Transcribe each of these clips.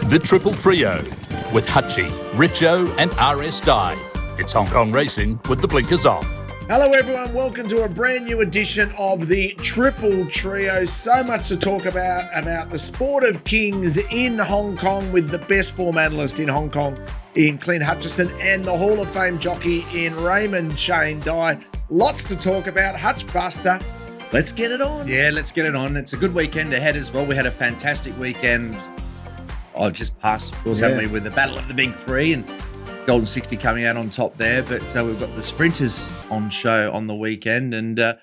The Triple Trio with Hutchi, Richo and RS Dye. It's Hong Kong racing with the blinkers off. Hello everyone, welcome to a brand new edition of the Triple Trio. So much to talk about the sport of kings in Hong Kong with the best form analyst in Hong Kong in Clint Hutchison and the Hall of Fame jockey in Raymond Shane Dye. Lots to talk about. Hutch Buster, let's get it on. Yeah, let's get it on. It's a good weekend ahead as well. We had a fantastic weekend. Just passed, of course, haven't we, with the Battle of the Big Three and Golden 60 coming out on top there. But we've got the Sprinters on show on the weekend and an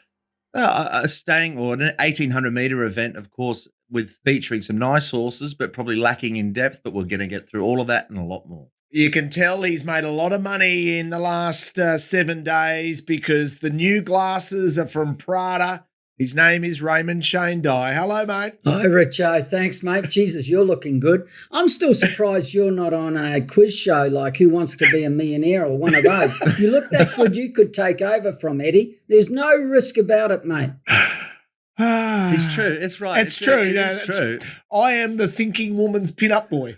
1,800-metre event, of course, with featuring some nice horses, but probably lacking in depth. But we're going to get through all of that and a lot more. You can tell he's made a lot of money in the last 7 days because the new glasses are from Prada. His name is Raymond Shane Dye. Hello, mate. Hi, Richo. Thanks, mate. Jesus, you're looking good. I'm still surprised you're not on a quiz show like Who Wants to Be a Millionaire or one of those. You look that good, you could take over from Eddie. There's no risk about it, mate. It's true. It's right. It's true. It's true. I am the thinking woman's pin-up boy.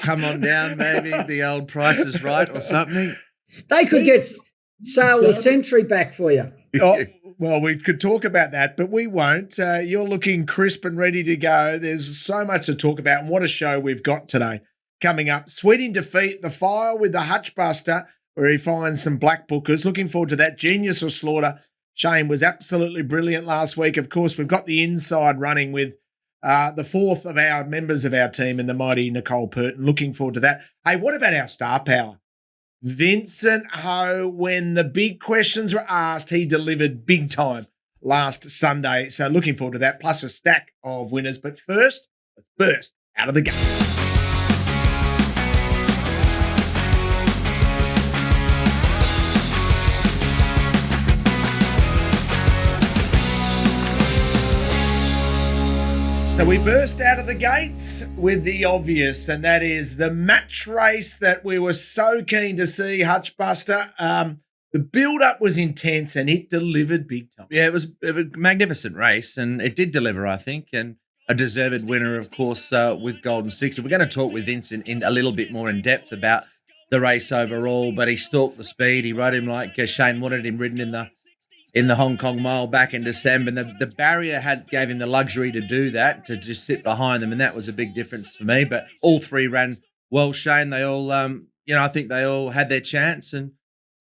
Come on down, maybe. The old Price is Right or something. They could get Sail the Century back for you. Oh, well, we could talk about that, but we won't. You're looking crisp and ready to go. There's so much to talk about, and what a show we've got today. Coming up, Sweeting Defeat, the file with the Hutch Buster, where he finds some black bookers. Looking forward to that. Genius or Slaughter. Shane was absolutely brilliant last week. Of course, we've got the inside running with the fourth of our members of our team in the mighty Nicole Purton. Looking forward to that. Hey, what about our star power? Vincent Ho, when the big questions were asked, he delivered big time last Sunday. So looking forward to that, plus a stack of winners. But first, let's burst out of the gate. So we burst out of the gates with the obvious, and that is the match race that we were so keen to see, Hutch Buster. The build-up was intense, and it delivered big time. Yeah, it was a magnificent race, and it did deliver, I think, and a deserved winner, of course, with Golden 60. We're going to talk with Vincent in a little bit more in depth about the race overall, but he stalked the speed. He rode him like Shane wanted him ridden in the Hong Kong Mile back in December. And the barrier gave him the luxury to do that, to just sit behind them, and that was a big difference for me. But all three ran well, Shane. They all, I think they all had their chance, and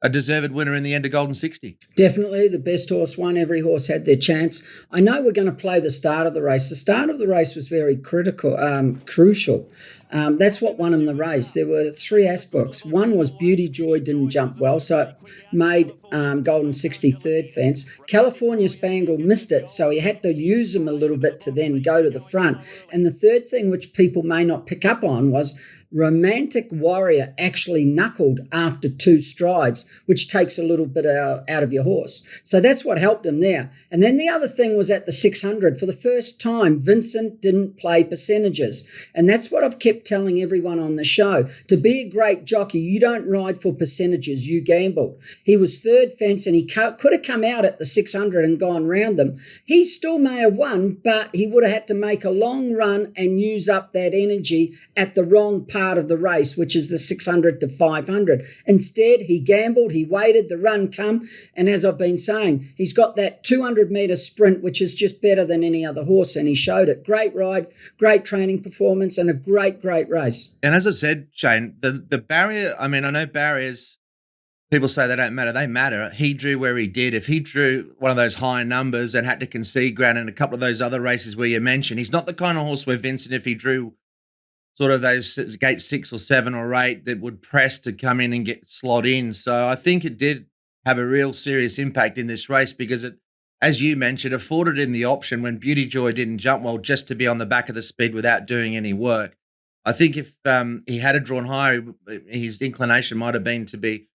a deserved winner in the end of Golden 60. Definitely the best horse won. Every horse had their chance. I know we're going to play the start of the race. The start of the race was very crucial. That's what won him the race. There were 3 aspects. One was Beauty Joy didn't jump well, so it made Golden 60 third fence. California Spangle missed it, so he had to use him a little bit to then go to the front. And the third thing, which people may not pick up on, was Romantic Warrior actually knuckled after 2 strides, which takes a little bit out of your horse. So that's what helped him there. And then the other thing was at the 600. For the first time, Vincent didn't play percentages. And that's what I've kept telling everyone on the show. To be a great jockey, you don't ride for percentages, you gamble. He was third fence and he could have come out at the 600 and gone round them. He still may have won, but he would have had to make a long run and use up that energy at the wrong part of the race, which is the 600 to 500. Instead, he gambled, he waited, the run come, and as I've been saying, he's got that 200-metre sprint, which is just better than any other horse, and he showed it. Great ride, great training performance, and a great race. And as I said, Shane, the barrier, I mean, I know barriers, people say they don't matter. They matter. He drew where he did. If he drew one of those high numbers and had to concede ground in a couple of those other races where you mentioned, he's not the kind of horse where Vincent, if he drew sort of those gate 6 or 7 or 8 that would press to come in and get slot in. So I think it did have a real serious impact in this race because it, as you mentioned, afforded him the option when Beauty Joy didn't jump well just to be on the back of the speed without doing any work. I think if he had drawn higher, his inclination might have been to be,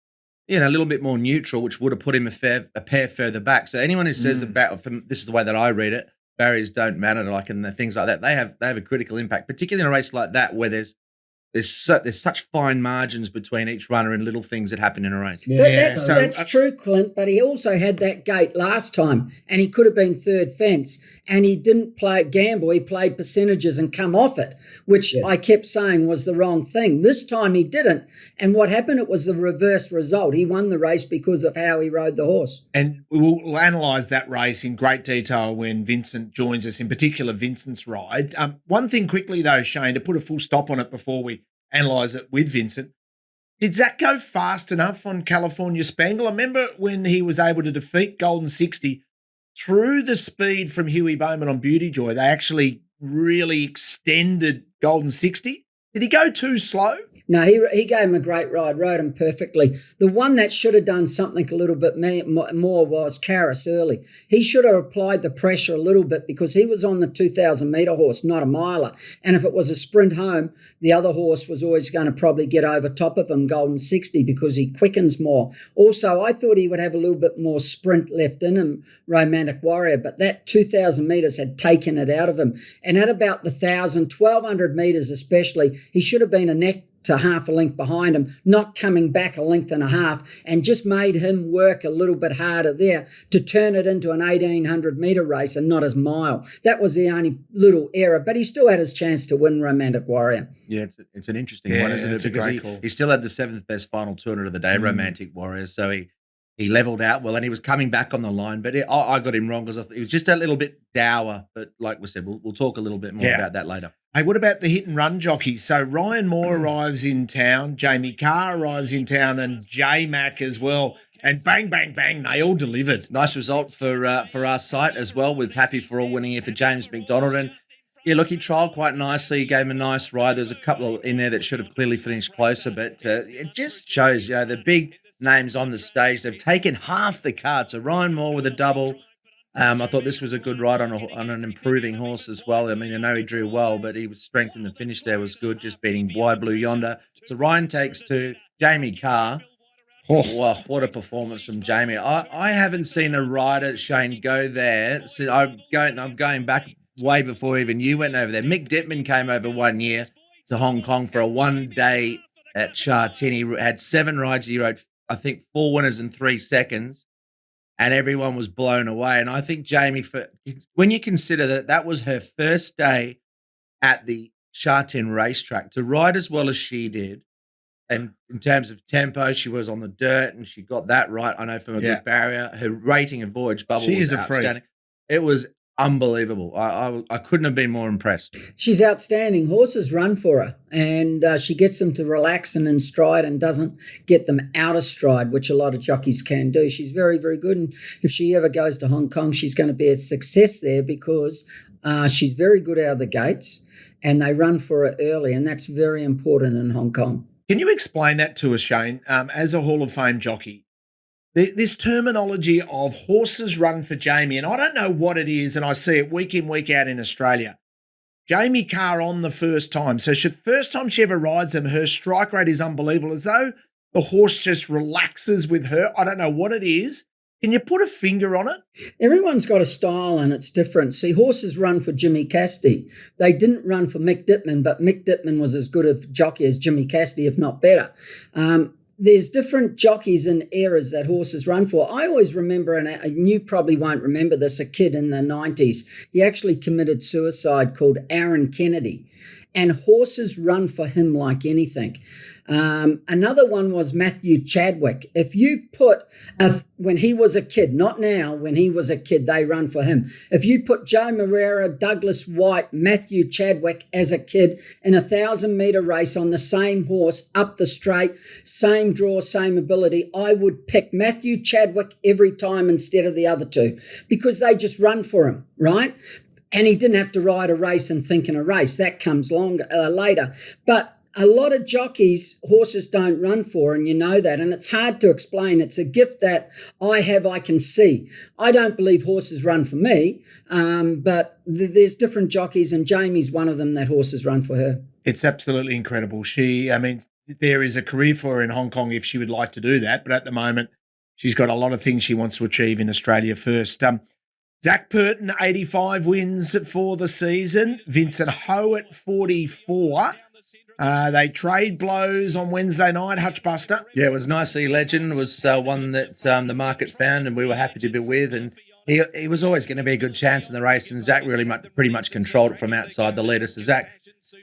a little bit more neutral, which would have put him a pair further back. So anyone who says this is the way that I read it, barriers don't matter, like and the things like that, they have a critical impact, particularly in a race like that where there's there's such fine margins between each runner and little things that happen in a race. That's true, Clint, but he also had that gate last time and he could have been third fence and he didn't play gamble. He played percentages and come off it, which I kept saying was the wrong thing. This time he didn't. And what happened, it was the reverse result. He won the race because of how he rode the horse. And we'll analyse that race in great detail when Vincent joins us, in particular Vincent's ride. One thing quickly though, Shane, to put a full stop on it before we analyse it with Vincent, did Zach go fast enough on California Spangle? I remember when he was able to defeat Golden 60 through the speed from Huey Bowman on Beauty Joy, they actually really extended Golden 60. Did he go too slow? No, he gave him a great ride, rode him perfectly. The one that should have done something a little bit more was Karras early. He should have applied the pressure a little bit because he was on the 2,000-metre horse, not a miler. And if it was a sprint home, the other horse was always going to probably get over top of him, Golden 60, because he quickens more. Also, I thought he would have a little bit more sprint left in him, Romantic Warrior, but that 2,000 metres had taken it out of him. And at about the 1,000, 1,200 metres especially, he should have been a neck to half a length behind him, not coming back a length and a half, and just made him work a little bit harder there to turn it into an 1,800-metre race and not as mile. That was the only little error, but he still had his chance to win Romantic Warrior. Yeah, it's an interesting one, isn't it? Because he still had the 7th best final 200 of the day, Romantic Warrior, so he levelled out well, and he was coming back on the line, but I got him wrong because it was just a little bit dour, but like we said, we'll talk a little bit more about that later. Hey, what about the hit and run jockeys? So Ryan Moore arrives in town, Jamie Carr arrives in town, and J-Mac as well. And bang, bang, bang, they all delivered. Nice result for our site as well, with Happy for All winning here for James McDonald. And yeah, look, he trialled quite nicely. He gave him a nice ride. There's a couple in there that should have clearly finished closer, but it just shows, the big names on the stage. They've taken half the card. So Ryan Moore with a double. I thought this was a good ride on an improving horse as well. I mean, I know he drew well, but he was strength in the finish there was good, just beating Wide Blue Yonder. So Ryan takes 2. Jamie Carr. Oh, wow, what a performance from Jamie. I haven't seen a rider, Shane, go there. So I'm going back way before even you went over there. Mick Dittman came over 1 year to Hong Kong for a 1 day at Sha Tin. He had 7 rides. He rode, I think, 4 winners in 3 seconds. And everyone was blown away. And I think Jamie, when you consider that was her first day at the Sha Tin racetrack, to ride as well as she did, and in terms of tempo, she was on the dirt and she got that right. I know from a good barrier. Her rating of Voyage Bubble was outstanding. It was unbelievable. I couldn't have been more impressed. She's outstanding. Horses run for her, and she gets them to relax and in stride and doesn't get them out of stride, which a lot of jockeys can do. She's very, very good, and if she ever goes to Hong Kong, she's going to be a success there because she's very good out of the gates, and they run for her early, and that's very important in Hong Kong. Can you explain that to us, Shane, as a Hall of Fame jockey? This terminology of horses run for Jamie, and I don't know what it is, and I see it week in, week out in Australia. Jamie Carr on the first time. So first time she ever rides him, her strike rate is unbelievable, as though the horse just relaxes with her. I don't know what it is. Can you put a finger on it? Everyone's got a style and it's different. See, horses run for Jimmy Cassidy. They didn't run for Mick Dittman, but Mick Dittman was as good a jockey as Jimmy Cassidy, if not better. There's different jockeys and eras that horses run for. I always remember, and you probably won't remember this, a kid in the 90s. He actually committed suicide called Aaron Kennedy, and horses run for him like anything. Another one was Matthew Chadwick. If you put, when he was a kid, not now, when he was a kid, they run for him. If you put Joe Moreira, Douglas White, Matthew Chadwick as a kid in a 1,000-metre race on the same horse, up the straight, same draw, same ability, I would pick Matthew Chadwick every time instead of the other two because they just run for him, right? And he didn't have to ride a race and think in a race. That comes later. But a lot of jockeys, horses don't run for, and you know that, and it's hard to explain. It's a gift that I can see. I don't believe horses run for me, but there's different jockeys, and Jamie's one of them that horses run for her. It's absolutely incredible. There is a career for her in Hong Kong if she would like to do that, but at the moment, she's got a lot of things she wants to achieve in Australia first. Zach Purton, 85 wins for the season. Vincent Ho at 44. They trade blows on Wednesday night, Hutchbuster. Yeah, it was nicely legend. It was one that the market found and we were happy to be with. And he was always going to be a good chance in the race. And Zach really pretty much controlled it from outside the leader. So Zach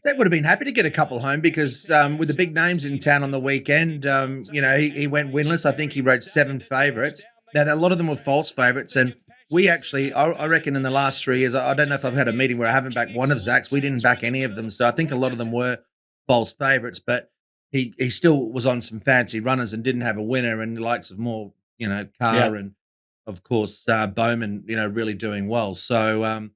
would have been happy to get a couple home because with the big names in town on the weekend, he went winless. I think he rode 7 favourites. Now, a lot of them were false favourites. And we actually, I reckon in the last 3 years, I don't know if I've had a meeting where I haven't backed one of Zach's. We didn't back any of them. So I think a lot of them were false favourites, but he still was on some fancy runners and didn't have a winner, and the likes of more, Carr and of course Bowman, really doing well. So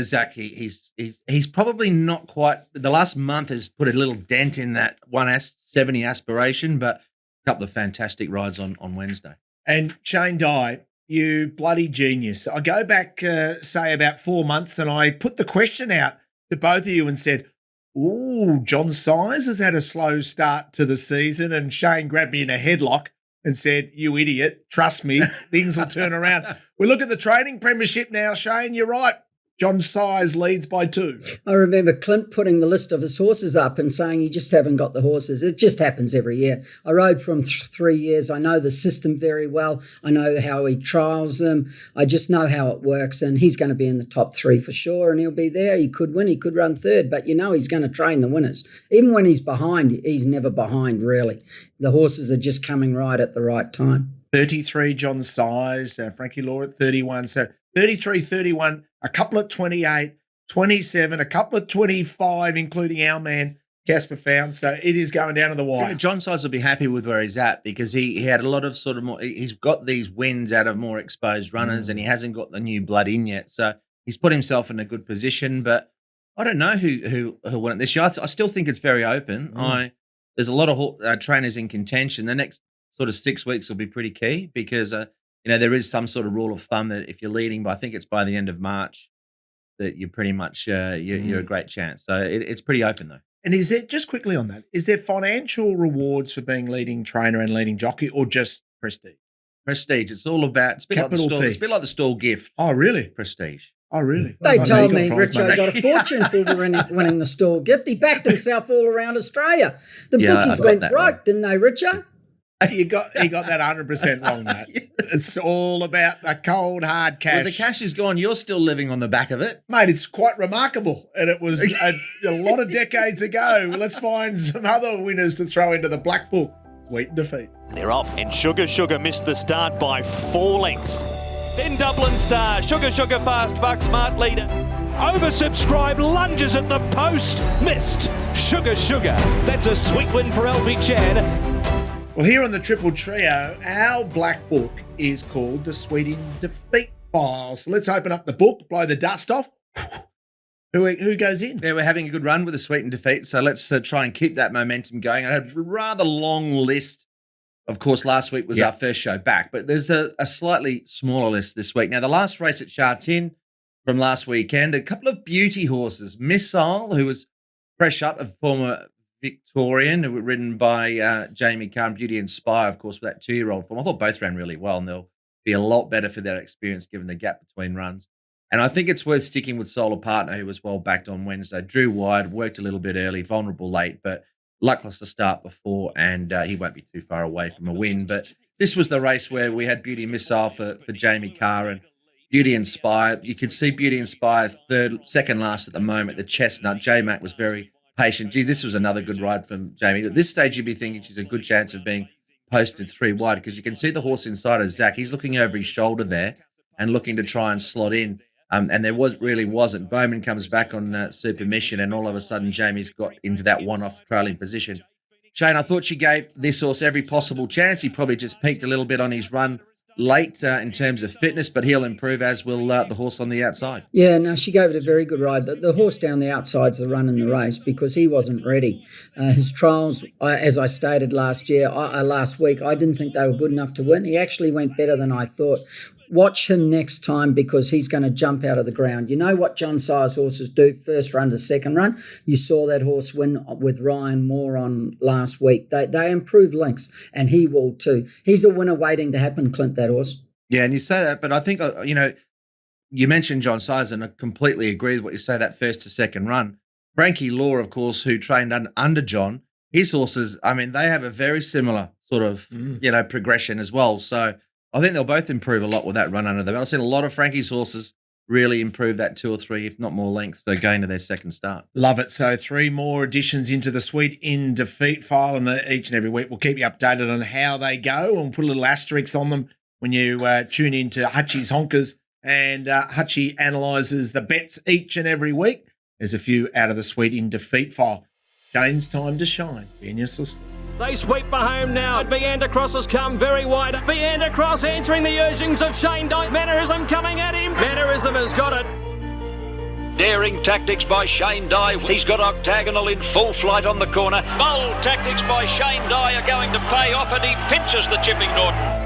Zach, he's probably not quite. The last month has put a little dent in that 170 aspiration, but a couple of fantastic rides on Wednesday. And Shane Dye, you bloody genius! I go back say about 4 months, and I put the question out to both of you and said, "Ooh, John Size has had a slow start to the season," and Shane grabbed me in a headlock and said, "You idiot, trust me, things will turn around." We look at the training premiership now, Shane, you're right. John Size leads by 2. I remember Clint putting the list of his horses up and saying you just haven't got the horses. It just happens every year. I rode for him 3 years. I know the system very well. I know how he trials them. I just know how it works, and he's going to be in the top 3 for sure, and he'll be there. He could win. He could run 3rd, but he's going to train the winners. Even when he's behind, he's never behind, really. The horses are just coming right at the right time. 33, John Size, Frankie Law at 31. So 33, 31, a couple at 28, 27, a couple at 25, including our man, Casper Found. So it is going down to the wire. John Size will be happy with where he's at because he had a lot of sort of more, he's got these wins out of more exposed runners and he hasn't got the new blood in yet. So he's put himself in a good position, but I don't know who won it this year. I still think it's very open. There's a lot of trainers in contention. The next sort of 6 weeks will be pretty key because there is some sort of rule of thumb that if you're leading, but I think it's by the end of March that you're pretty much you're a great chance. So it's pretty open though. And is there, just quickly on that, is there financial rewards for being leading trainer and leading jockey, or just prestige? Prestige. It's all about. It's a bit like the stall gift. Oh, really? Prestige. Oh, really? They told me Richo got a fortune for winning the stall gift. He backed himself all around Australia. The bookies went broke, didn't they, Richo? He got that 100% wrong, mate. It's all about the cold, hard cash. Well, the cash is gone. You're still living on the back of it. Mate, it's quite remarkable. And it was a lot of decades ago. Let's find some other winners to throw into the black book. Sweet and Defeat. They're off, and Sugar missed the start by 4 lengths. Then Dublin Star, Sugar fast buck, smart leader. Oversubscribed, lunges at the post, missed. Sugar, that's a sweet win for Alfie Chan. Well, here on the Triple Trio, our black book is called the Sweet in Defeat File. So let's open up the book, blow the dust off. Who goes in? Yeah, we're having a good run with the Sweet in Defeat, so let's try and keep that momentum going. I had a rather long list. Of course, last week was our first show back, but there's a slightly smaller list this week. Now, the last race at Sha Tin from last weekend, a couple of beauty horses. Missile, who was fresh up, a former Victorian, who were ridden by Jamie Carr, Beauty Inspire, of course, with that 2-year-old form. I thought both ran really well, and they'll be a lot better for their experience given the gap between runs. And I think it's worth sticking with Solar Partner, who was well backed on Wednesday. Drew wide, worked a little bit early, vulnerable late, but luckless to start before, and he won't be too far away from a win. But this was the race where we had Beauty Missile for Jamie Carr and Beauty Inspire. You could see Beauty Inspire second last at the moment. The chestnut, J-Mac was very patient. Gee, this was another good ride from Jamie. At this stage, you'd be thinking she's a good chance of being posted 3 wide because you can see the horse inside of Zach. He's looking over his shoulder there and looking to try and slot in. And there really wasn't. Bowman comes back on super mission, and all of a sudden Jamie's got into that one-off trailing position. Shane, I thought she gave this horse every possible chance. He probably just peaked a little bit on his run late in terms of fitness, but he'll improve, as will the horse on the outside. Yeah, no, she gave it a very good ride. The horse down the outside's the run in the race because he wasn't ready. His trials, as I stated last week, I didn't think they were good enough to win. He actually went better than I thought. Watch him next time because he's going to jump out of the ground. You know what John Sire's horses do, first run to second run? You saw that horse win with Ryan Moore on last week. They improve links, and he will too. He's a winner waiting to happen, Clint, that horse. Yeah, and you say that, but I think, you mentioned John Size, and I completely agree with what you say, that first to second run. Frankie Law, of course, who trained under John, his horses, I mean, they have a very similar sort of, progression as well. So I think they'll both improve a lot with that run under the belt. I've seen a lot of Frankie's horses really improve that 2 or 3, if not more lengths, so going to their second start. Love it. So 3 more additions into the Sweet in Defeat file, and each and every week we'll keep you updated on how they go and put a little asterisk on them when you tune into Hutchie's Honkers, and Hutchie analyses the bets each and every week. There's a few out of the Sweet in Defeat file. Jane's time to shine. Be in your sister. They sweep for home now. Beander Cross has come very wide. Beander Cross answering the urgings of Shane Dye. Mannerism coming at him. Mannerism has got it. Daring tactics by Shane Dye. He's got Octagonal in full flight on the corner. Bold tactics by Shane Dye are going to pay off, and he pinches the Chipping Norton.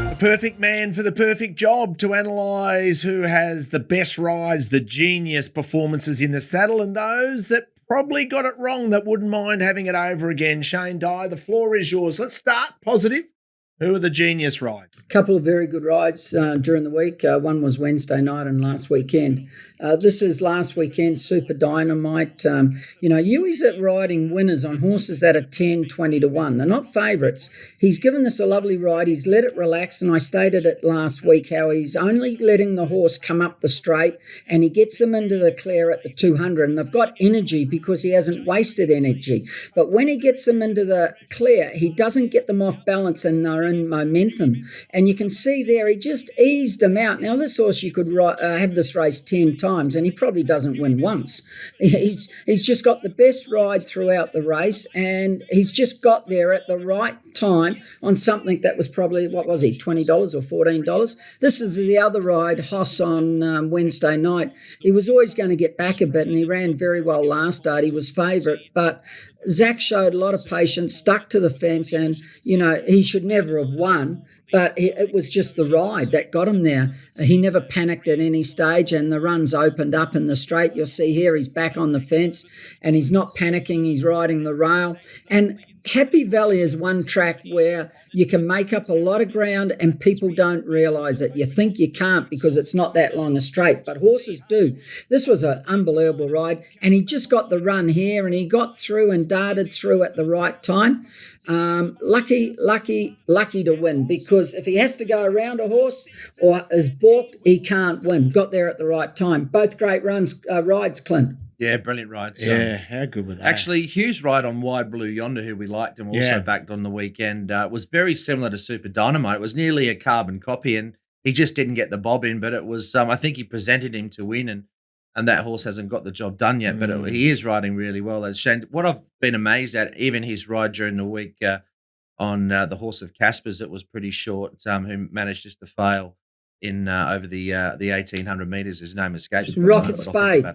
The perfect man for the perfect job to analyse who has the best rides, the genius performances in the saddle, and those that probably got it wrong that wouldn't mind having it over again. Shane Dye, the floor is yours. Let's start positive. Who are the genius rides? A couple of very good rides during the week. One was Wednesday night and last weekend. This is last weekend, Super Dynamite. Yui's at riding winners on horses that are 10, 20 to 1. They're not favourites. He's given this a lovely ride. He's let it relax, and I stated it last week how he's only letting the horse come up the straight, and he gets them into the clear at the 200, and they've got energy because he hasn't wasted energy. But when he gets them into the clear, he doesn't get them off balance, and they're in momentum. And you can see there, he just eased them out. Now, this horse, you could have this race 10 times, and he probably doesn't win once. He's just got the best ride throughout the race, and he's just got there at the right time on something that was probably, what was he, $20 or $14? This is the other ride, Hoss, on Wednesday night. He was always going to get back a bit, and he ran very well last start. He was favourite, but Zach showed a lot of patience, stuck to the fence, and, he should never have won, but it was just the ride that got him there. He never panicked at any stage, and the runs opened up in the straight. You'll see here he's back on the fence, and he's not panicking. He's riding the rail. And Happy Valley is one track where you can make up a lot of ground and people don't realise it. You think you can't because it's not that long a straight, but horses do. This was an unbelievable ride, and he just got the run here, and he got through and darted through at the right time. Lucky to win, because if he has to go around a horse or is balked, he can't win. Got there at the right time. Both great rides, Clint. Yeah, brilliant rides. Yeah, how good was that? Actually, Hugh's ride on Wide Blue Yonder, who we liked and also backed on the weekend, was very similar to Super Dynamite. It was nearly a carbon copy, and he just didn't get the bob in, but it was, I think he presented him to win, and that horse hasn't got the job done yet, but he is riding really well. As Shane, what I've been amazed at, even his ride during the week on the horse of Casper's, it was pretty short, who managed just to fail in over the 1,800 metres. His name escapes me. Rocket Spade.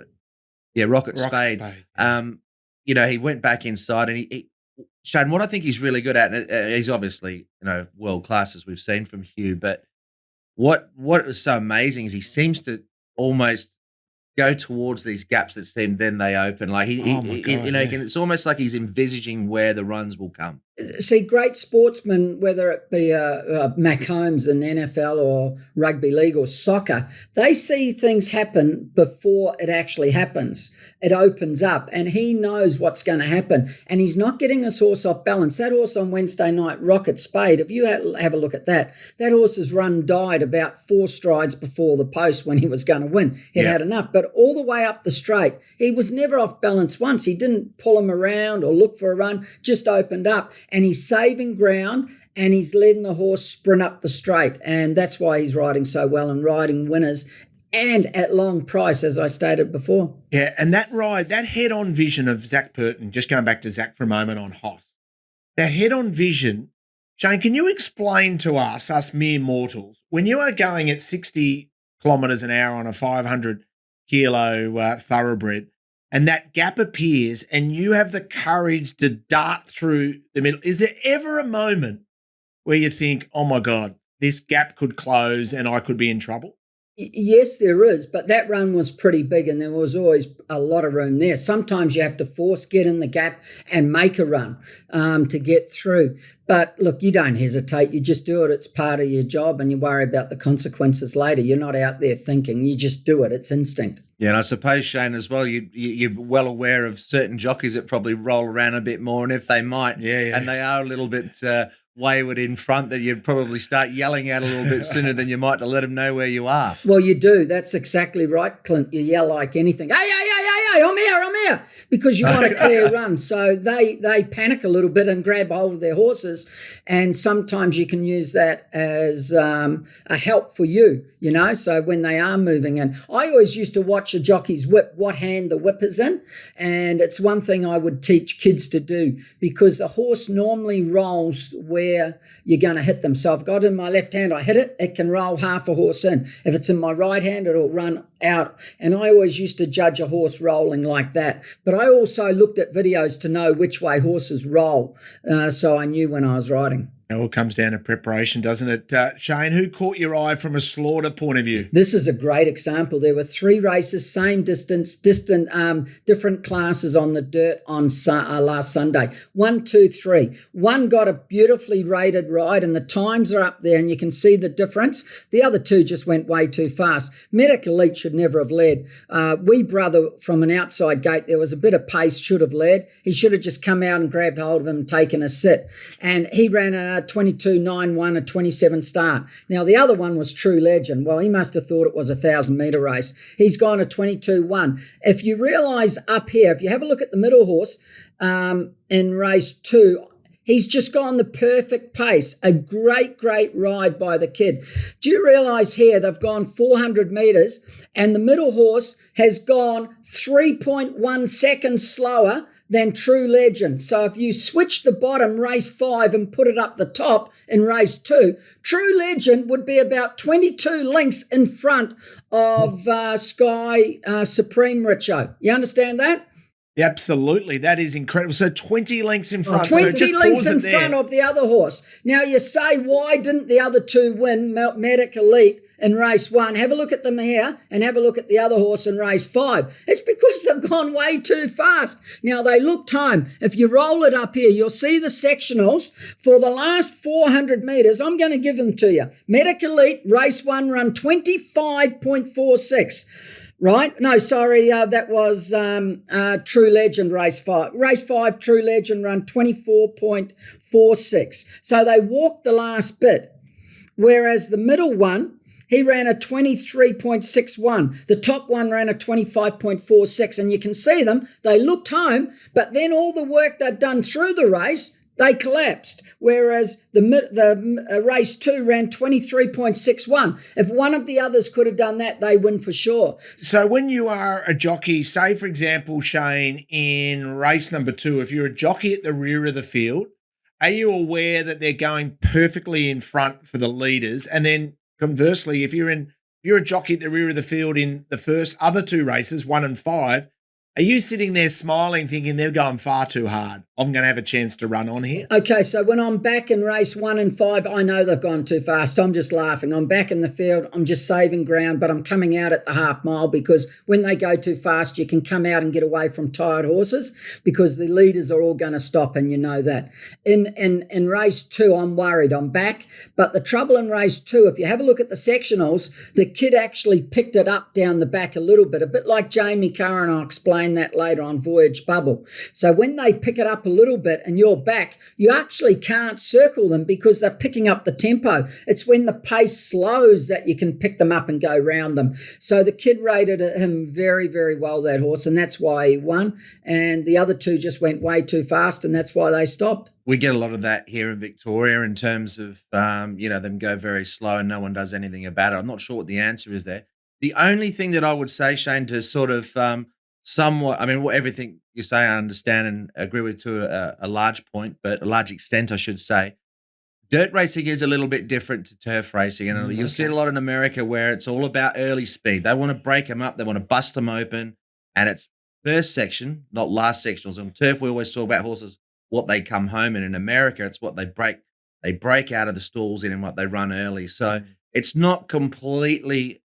Yeah, Rocket Spade. He went back inside, and Shane, what I think he's really good at, and he's obviously, world class as we've seen from Hugh, but what is so amazing is he seems to almost go towards these gaps that seem, then they open. Like it's almost like he's envisaging where the runs will come. See, great sportsmen, whether it be Mac Holmes in NFL or rugby league or soccer, they see things happen before it actually happens. It opens up, and he knows what's going to happen, and he's not getting his horse off balance. That horse on Wednesday night, Rocket Spade, if you have a look at that horse's run died about 4 strides before the post when he was going to win. He'd had enough, but all the way up the straight, he was never off balance once. He didn't pull him around or look for a run, just opened up. And he's saving ground, and he's letting the horse sprint up the straight. And that's why he's riding so well and riding winners and at long price, as I stated before. Yeah, and that ride, that head-on vision of Zach Purton, just going back to Zach for a moment on Hoss, that head-on vision, Shane, can you explain to us mere mortals, when you are going at 60 kilometres an hour on a 500-kilo thoroughbred, and that gap appears and you have the courage to dart through the middle, is there ever a moment where you think, oh, my God, this gap could close and I could be in trouble? Yes, there is, but that run was pretty big and there was always a lot of room there. Sometimes you have to get in the gap and make a run to get through. But look, you don't hesitate. You just do it. It's part of your job and you worry about the consequences later. You're not out there thinking. You just do it. It's instinct. Yeah, and I suppose, Shane, as well, you're well aware of certain jockeys that probably roll around a bit more, and if they might, and they are a little bit wayward in front, that you'd probably start yelling out a little bit sooner than you might to let them know where you are. Well, you do. That's exactly right, Clint. You yell like anything. Hey, I'm here, because you want a clear run. So they panic a little bit and grab hold of their horses, and sometimes you can use that as a help for you, so when they are moving in. I always used to watch a jockey's whip, what hand the whip is in, and it's one thing I would teach kids to do, because the horse normally rolls where you're going to hit them. So if I've got it in my left hand, I hit it, it can roll half a horse in. If it's in my right hand, it'll run out. And I always used to judge a horse rolling like that. But I also looked at videos to know which way horses roll, so I knew when I was riding. It all comes down to preparation, doesn't it? Shane, who caught your eye from a slaughter point of view? This is a great example. There were 3 races, same distance, different classes on the dirt on last Sunday. 1, 2, 3. One got a beautifully rated ride, and the times are up there, and you can see the difference. The other 2 just went way too fast. Medic Elite should never have led. Wee Brother from an outside gate, there was a bit of pace, should have led. He should have just come out and grabbed hold of him and taken a sit. And he ran a 22.91, a 27 start. Now, the other one was True Legend. Well, he must have thought it was a 1,000-metre race. He's gone a 22.1. If you realise up here, if you have a look at the middle horse in race 2, he's just gone the perfect pace. A great, great ride by the kid. Do you realise here they've gone 400 metres and the middle horse has gone 3.1 seconds slower than True Legend. So if you switch the bottom, race 5, and put it up the top in race 2, True Legend would be about 22 lengths in front of Sky Supreme Richo. You understand that? Yeah, absolutely. That is incredible. So 20 lengths in front. 20 lengths in front of the other horse. Now you say, why didn't the other 2 win, Medic Elite in race 1? Have a look at them here and have a look at the other horse in race 5. It's because they've gone way too fast. Now they look time. If you roll it up here, you'll see the sectionals for the last 400 metres. I'm going to give them to you. Medic Elite, race 1, run 25.46. Right? No, sorry, that was True Legend race 5. Race 5, True Legend run 24.46. So they walked the last bit. Whereas the middle one, he ran a 23.61. The top one ran a 25.46. And you can see them, they looked home, but then all the work they'd done through the race, they collapsed, whereas the race 2 ran 23.61. If one of the others could have done that, they win for sure. So when you are a jockey, say, for example, Shane, in race number 2, if you're a jockey at the rear of the field, are you aware that they're going perfectly in front for the leaders? And then conversely, if you're a jockey at the rear of the field in the other 2 races, 1 and 5, are you sitting there smiling, thinking they're going far too hard? I'm going to have a chance to run on here. Okay, so when I'm back in race 1 and 5, I know they've gone too fast. I'm just laughing. I'm back in the field. I'm just saving ground, but I'm coming out at the half mile, because when they go too fast, you can come out and get away from tired horses, because the leaders are all going to stop, and you know that. In race 2, I'm worried. I'm back, but the trouble in race 2, if you have a look at the sectionals, the kid actually picked it up down the back a little bit, a bit like Jamie Curran. I'll explain that later on Voyage Bubble. So when they pick it up a little bit and you're back, you actually can't circle them because they're picking up the tempo. It's when the pace slows that you can pick them up and go round them. So the kid rated him very, very well, that horse, and that's why he won. And the other 2 just went way too fast, and that's why they stopped. We get a lot of that here in Victoria in terms of, them go very slow and no one does anything about it. I'm not sure what the answer is there. The only thing that I would say, Shane, to sort of somewhat, everything you say I understand and agree with to a large point, but a large extent, I should say. Dirt racing is a little bit different to turf racing, and you'll see it a lot in America where it's all about early speed. They want to break them up, they want to bust them open, and it's first section, not last sectionals. On turf, we always talk about horses, what they come home in. In America, it's what they break out of the stalls in and what they run early. So it's not completely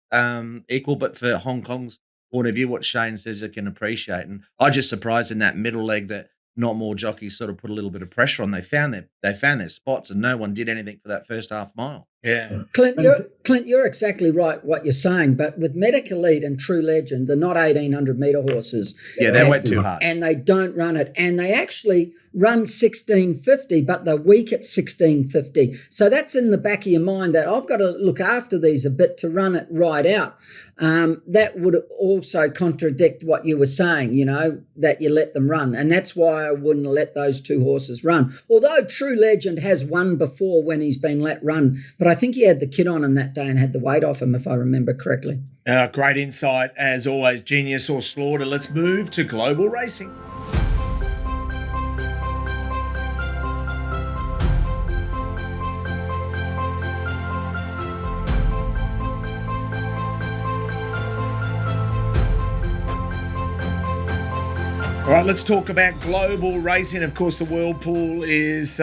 equal, but for Hong Kong's point of view, what Shane says you can appreciate. And I just surprised in that middle leg that not more jockeys sort of put a little bit of pressure on. They found their spots, and no one did anything for that first half mile. Yeah. Clint, you're exactly right what you're saying, but with Medic Elite and True Legend, they're not 1,800 metre horses. Yeah, they went too hard. And they don't run it. And they actually run 1650, but they're weak at 1650. So that's in the back of your mind that I've got to look after these a bit to run it right out. That would also contradict what you were saying, that you let them run. And that's why I wouldn't let those two horses run. Although True Legend has won before when he's been let run, but I think he had the kit on him that day and had the weight off him, if I remember correctly. Great insight, as always, Genius or Slaughter. Let's move to global racing. All right, let's talk about global racing. Of course, the World Pool is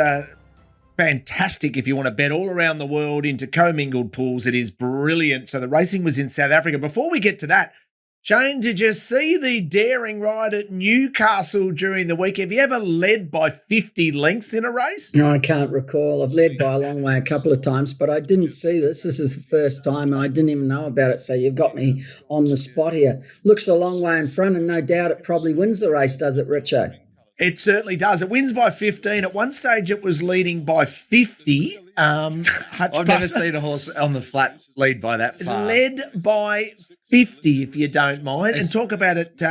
fantastic if you want to bet all around the world into commingled pools. It is brilliant. So the racing was in South Africa. Before we get to that, Shane, did you see the daring ride at Newcastle during the week? Have you ever led by 50 lengths in a race? No, I can't recall. I've led by a long way a couple of times, but I didn't see this. This is the first time, and I didn't even know about it, so you've got me on the spot here. Looks a long way in front, and no doubt it probably wins the race, does it, Richo? It certainly does. It wins by 15. At one stage, it was leading by 50. I've never seen a horse on the flat lead by that far. Led by 50, if you don't mind. And talk about it.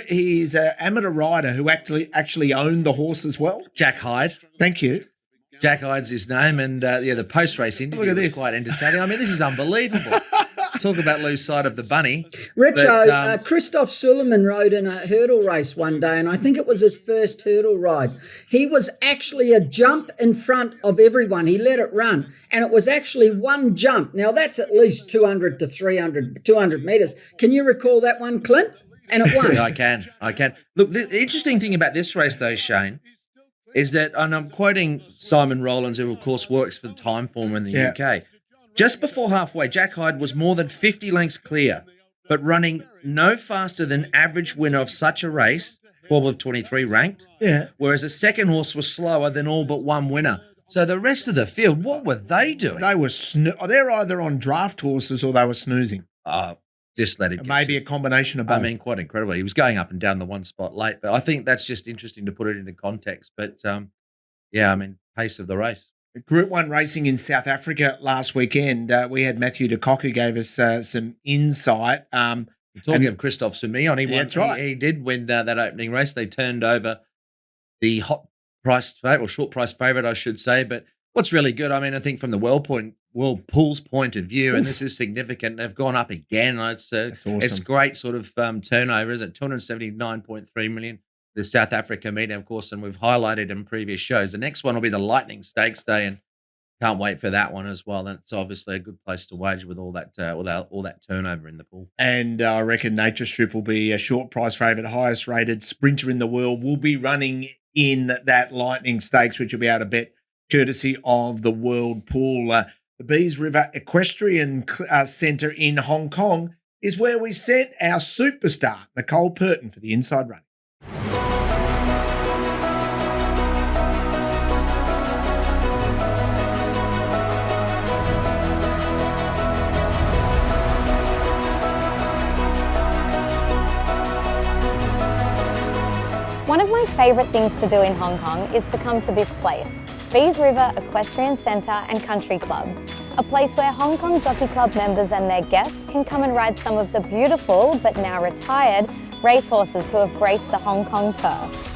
He's an amateur rider who actually owned the horse as well. Jack Hyde. Thank you. Jack Hyde's his name. And, the post-race interview was quite entertaining. I mean, this is unbelievable. Talk about lose sight of the bunny. Richo, Christoph Suleiman rode in a hurdle race one day, and I think it was his first hurdle ride. He was actually a jump in front of everyone. He let it run, and it was actually one jump. Now, that's at least 200 to 200 metres. Can you recall that one, Clint? And it won. I can. Look, the interesting thing about this race, though, Shane, is that, and I'm quoting Simon Rowlands, who, of course, works for the Timeformer in the UK, just before halfway, Jack Hyde was more than 50 lengths clear, but running no faster than average winner of such a race, 12 of 23 ranked, whereas the second horse was slower than all but one winner. So the rest of the field, what were they doing? They were they're either on draft horses or they were snoozing. Just let him. Maybe a combination of both. I mean, quite incredible. He was going up and down the one spot late, but I think that's just interesting to put it into context. But pace of the race. Group 1 racing in South Africa last weekend. We had Matthew de Kock who gave us some insight. Talking of Christophe Soumillon, that's right. He did win that opening race. They turned over the short price favourite, I should say. But what's really good, I think from the World Pool's point of view, and this is significant, they've gone up again. It's awesome. It's great sort of turnover, isn't it? 279.3 million. The South Africa meeting, of course, and we've highlighted in previous shows. The next one will be the Lightning Stakes Day, and can't wait for that one as well. That's obviously a good place to wager with all that turnover in the pool. And I reckon Nature Strip will be a short price favourite, highest rated sprinter in the world. Will be running in that Lightning Stakes, which you'll be able to bet courtesy of the World Pool. The Beas River Equestrian Centre in Hong Kong is where we sent our superstar, Nicole Purton, for the Inside Run. One of my favourite things to do in Hong Kong is to come to this place, Beas River Equestrian Centre and Country Club, a place where Hong Kong Jockey Club members and their guests can come and ride some of the beautiful, but now retired, racehorses who have graced the Hong Kong turf.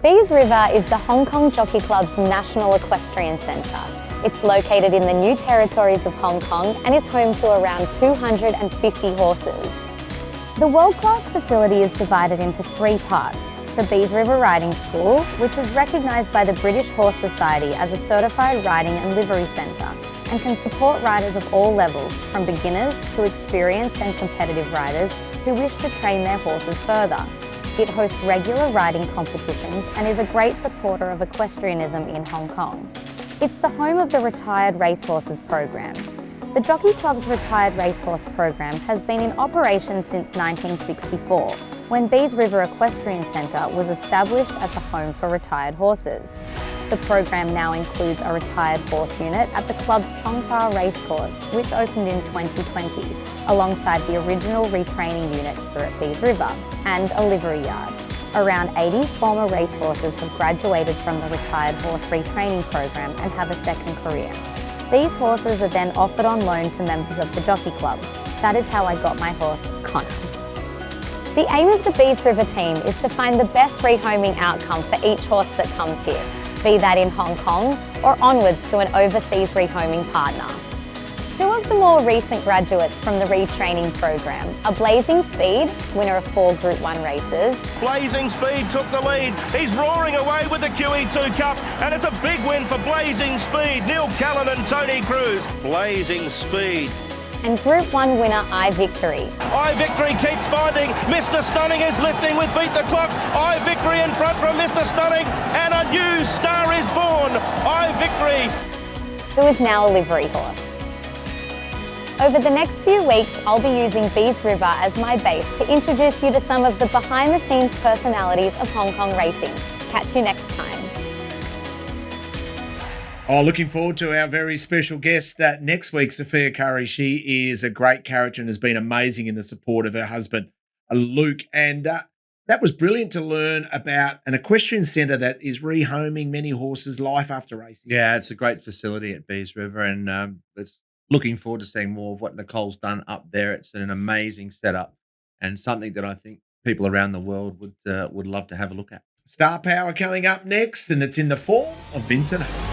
Beas River is the Hong Kong Jockey Club's National Equestrian Centre. It's located in the new territories of Hong Kong and is home to around 250 horses. The world-class facility is divided into 3 parts. The Beas River Riding School, which is recognised by the British Horse Society as a certified riding and livery centre and can support riders of all levels, from beginners to experienced and competitive riders who wish to train their horses further. It hosts regular riding competitions and is a great supporter of equestrianism in Hong Kong. It's the home of the Retired Racehorses program. The Jockey Club's retired racehorse program has been in operation since 1964, when Beas River Equestrian Centre was established as a home for retired horses. The program now includes a retired horse unit at the club's Chongfa Racecourse, which opened in 2020, alongside the original retraining unit here at Beas River, and a livery yard. Around 80 former racehorses have graduated from the retired horse retraining program and have a second career. These horses are then offered on loan to members of the Jockey Club. That is how I got my horse, Connor. The aim of the Beas River team is to find the best rehoming outcome for each horse that comes here, be that in Hong Kong or onwards to an overseas rehoming partner. Two of the more recent graduates from the retraining program are Blazing Speed, winner of 4 Group 1 races. Blazing Speed took the lead. He's roaring away with the QE2 Cup, and it's a big win for Blazing Speed. Neil Callan and Tony Cruz. Blazing Speed. And Group 1 winner I Victory. I Victory keeps finding. Mr. Stunning is lifting with Beat the Clock. I Victory in front from Mr. Stunning, and a new star is born. I Victory. Who is now a livery horse. Over the next few weeks, I'll be using Beas River as my base to introduce you to some of the behind-the-scenes personalities of Hong Kong racing. Catch you next time. Oh, looking forward to our very special guest next week, Sophia Curry. She is a great character and has been amazing in the support of her husband, Luke. And that was brilliant to learn about an equestrian centre that is rehoming many horses' life after racing. Yeah, it's a great facility at Beas River, and it's looking forward to seeing more of what Nicole's done up there. It's an amazing setup and something that I think people around the world would love to have a look at. Star Power coming up next, and it's in the form of Vincent Ho.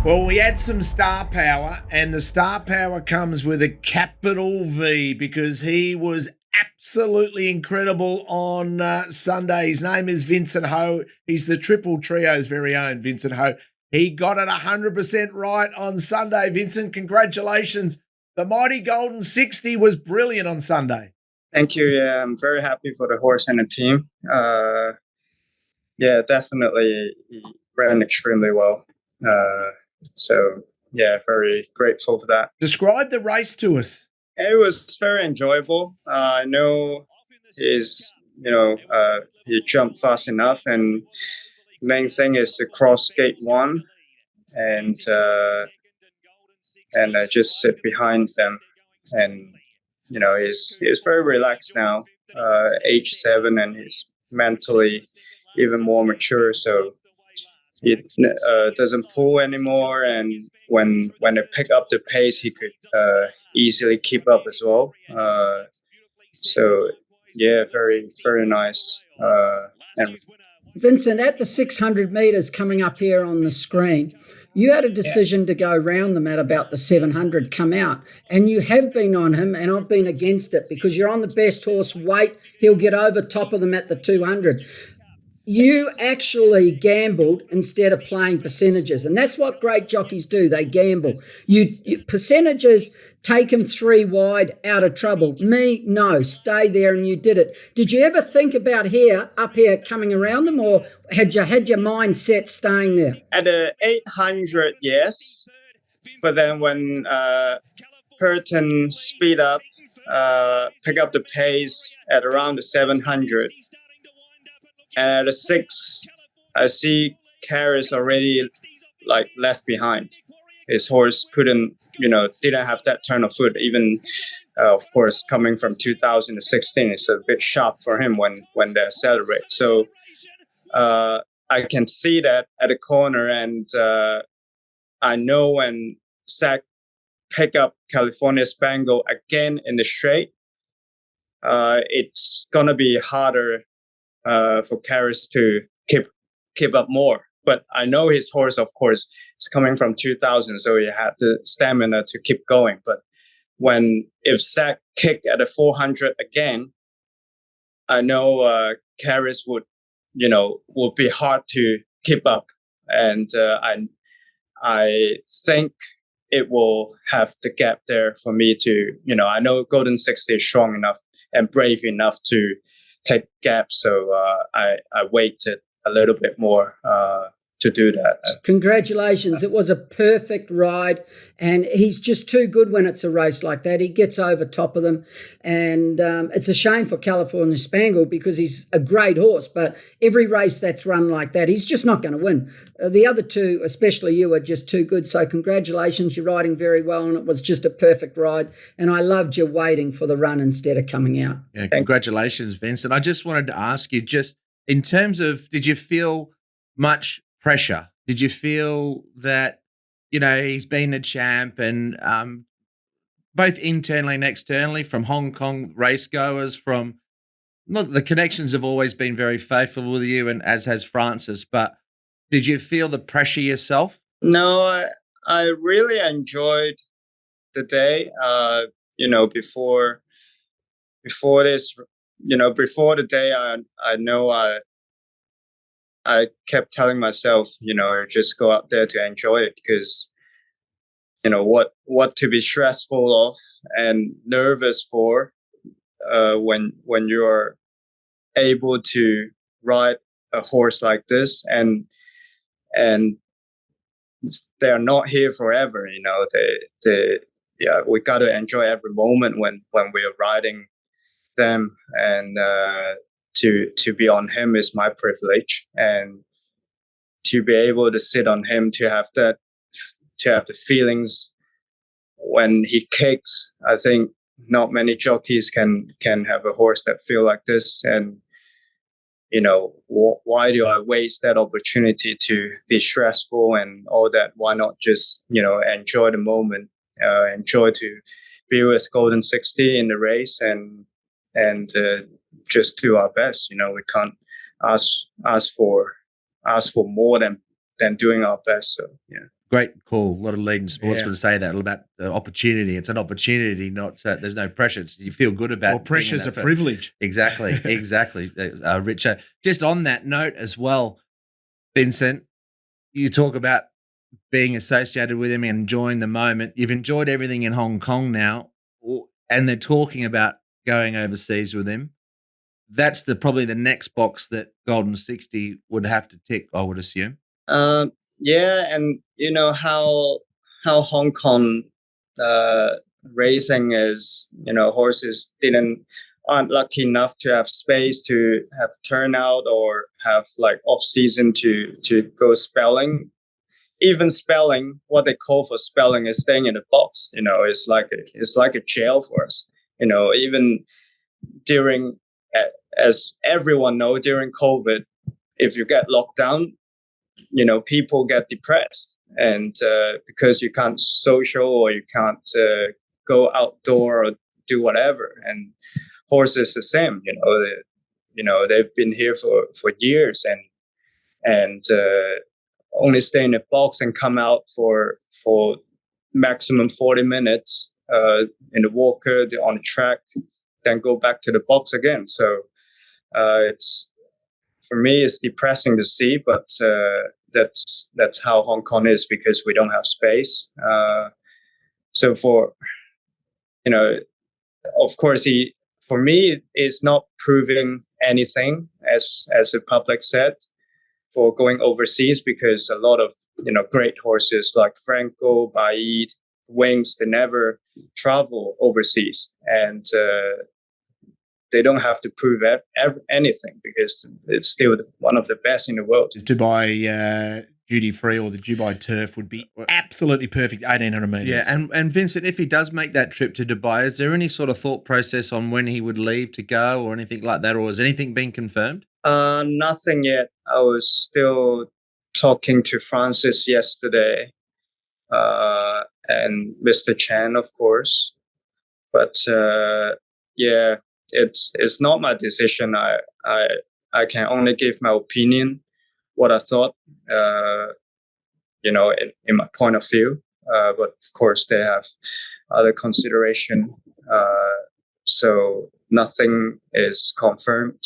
Well, we had some star power, and the star power comes with a capital V because he was absolutely incredible on Sunday. His name is Vincent Ho. He's the Triple Trio's very own Vincent Ho. He got it 100% right on Sunday. Vincent, congratulations. The mighty Golden 60 was brilliant on Sunday. Thank you. Yeah, I'm very happy for the horse and the team. Yeah, definitely he ran extremely well. So, yeah, very grateful for that. Describe the race to us. It was very enjoyable. I know he jumped fast enough, and the main thing is to cross gate 1 and just sit behind them. And, he's very relaxed now, age 7, and he's mentally even more mature. So, it doesn't pull anymore, and when they pick up the pace, he could easily keep up as well. So, yeah, very, very nice. And Vincent, at the 600 metres coming up here on the screen, you had a decision to go round them at about the 700 come out, and you have been on him, and I've been against it because you're on the best horse. Wait, he'll get over top of them at the 200. You actually gambled instead of playing percentages, and that's what great jockeys do. They gamble. You percentages take him 3 wide, out of trouble. Me, no, stay there, and you did it. Did you ever think about up here coming around them, or had your mind set staying there? At the 800, yes, but then when Purton speed up, pick up the pace at around the 700. And at the 6, I see Karis already left behind. His horse didn't have that turn of foot. Even, of course, coming from 2016, it's a bit sharp for him when they accelerate. So I can see that at the corner, and I know when Zach pick up California Spangle again in the straight, it's gonna be harder for Karis to keep up more. But I know his horse, of course, is coming from 2000, so he had the stamina to keep going. But if Zach kicked at a 400 again, I know Karis would be hard to keep up. And I think it will have the gap there for me to, I know Golden 60 is strong enough and brave enough to take gaps. So I waited a little bit more to do that. Congratulations. It was a perfect ride, and he's just too good when it's a race like that. He gets over top of them, and it's a shame for California Spangle because he's a great horse, but every race that's run like that, he's just not going to win. The other two, especially you, are just too good. So congratulations. You're riding very well, and it was just a perfect ride, and I loved you waiting for the run instead of coming out. Yeah, congratulations, Vincent. I just wanted to ask you, just in terms of, did you feel much pressure? Did you feel that, he's been a champ, and both internally and externally, from Hong Kong racegoers, from the connections have always been very faithful with you, and as has Francis, but did you feel the pressure yourself? No, I really enjoyed the day. Before this, before the day, I know I kept telling myself, just go out there to enjoy it, because, what to be stressful of and nervous for when you're able to ride a horse like this, and they're not here forever. We got to enjoy every moment when we're riding them, and to be on him is my privilege, and to be able to sit on him, to have the feelings when he kicks. I think not many jockeys can have a horse that feel like this, and why do I waste that opportunity to be stressful and all that? Why not just enjoy the moment, enjoy to be with Golden 60 in the race, and just do our best. We can't ask for more than doing our best. So yeah. Great call. A lot of leading sportsmen say that about the opportunity. It's an opportunity, not there's no pressure. You feel good about. Well, pressure's a privilege. Exactly, exactly. Richo. Just on that note as well, Vincent, you talk about being associated with him and enjoying the moment. You've enjoyed everything in Hong Kong now, and they're talking about going overseas with him. That's probably the next box that Golden 60 would have to tick, I would assume. Yeah, and how Hong Kong racing is. Horses aren't lucky enough to have space to have turnout or have off season to go spelling. Even spelling, what they call for spelling is staying in the box. It's like a jail for us. Even during, as everyone knows, during COVID, if you get locked down, people get depressed, and because you can't social or you can't go outdoor or do whatever. And horses the same. They've been here for years, and only stay in a box and come out for maximum 40 minutes in the walker, on the track, then go back to the box again. So for me, it's depressing to see, but that's how Hong Kong is, because we don't have space. So of course, for me, it's not proving anything, as the public said, for going overseas, because a lot of great horses like Franco, Baid, Wings, they never travel overseas, and they don't have to prove anything, because it's still one of the best in the world. Dubai duty free or the Dubai turf would be absolutely perfect, 1,800 metres. Yeah, and Vincent, if he does make that trip to Dubai, is there any sort of thought process on when he would leave to go or anything like that, or has anything been confirmed? Nothing yet. I was still talking to Francis yesterday, and Mr. Chan, of course. But yeah, it's not my decision. I can only give my opinion, what I thought, in my point of view. But of course, they have other consideration. So nothing is confirmed.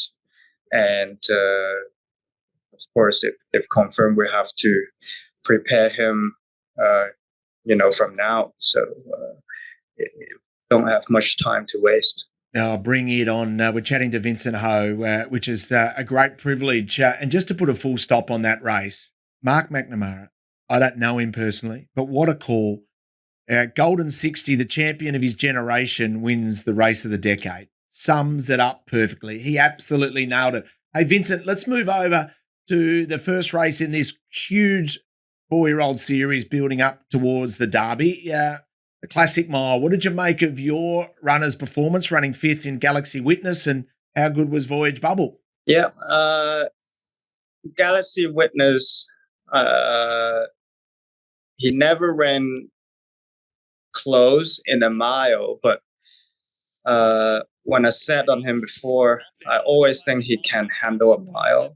And of course, if confirmed, we have to prepare him from now. So don't have much time to waste. I'll bring it on. We're chatting to Vincent Ho, which is a great privilege. And just to put a full stop on that race, Mark McNamara, I don't know him personally, but what a call. Golden 60, the champion of his generation, wins the race of the decade. Sums it up perfectly. He absolutely nailed it. Hey, Vincent, let's move over to the first race in this huge 4-year-old series building up towards the Derby. The Classic Mile. What did you make of your runner's performance, running 5th in Galaxy Witness, and how good was Voyage Bubble? Yeah, Galaxy Witness, he never ran close in a mile, but when I sat on him before, I always think he can handle a mile.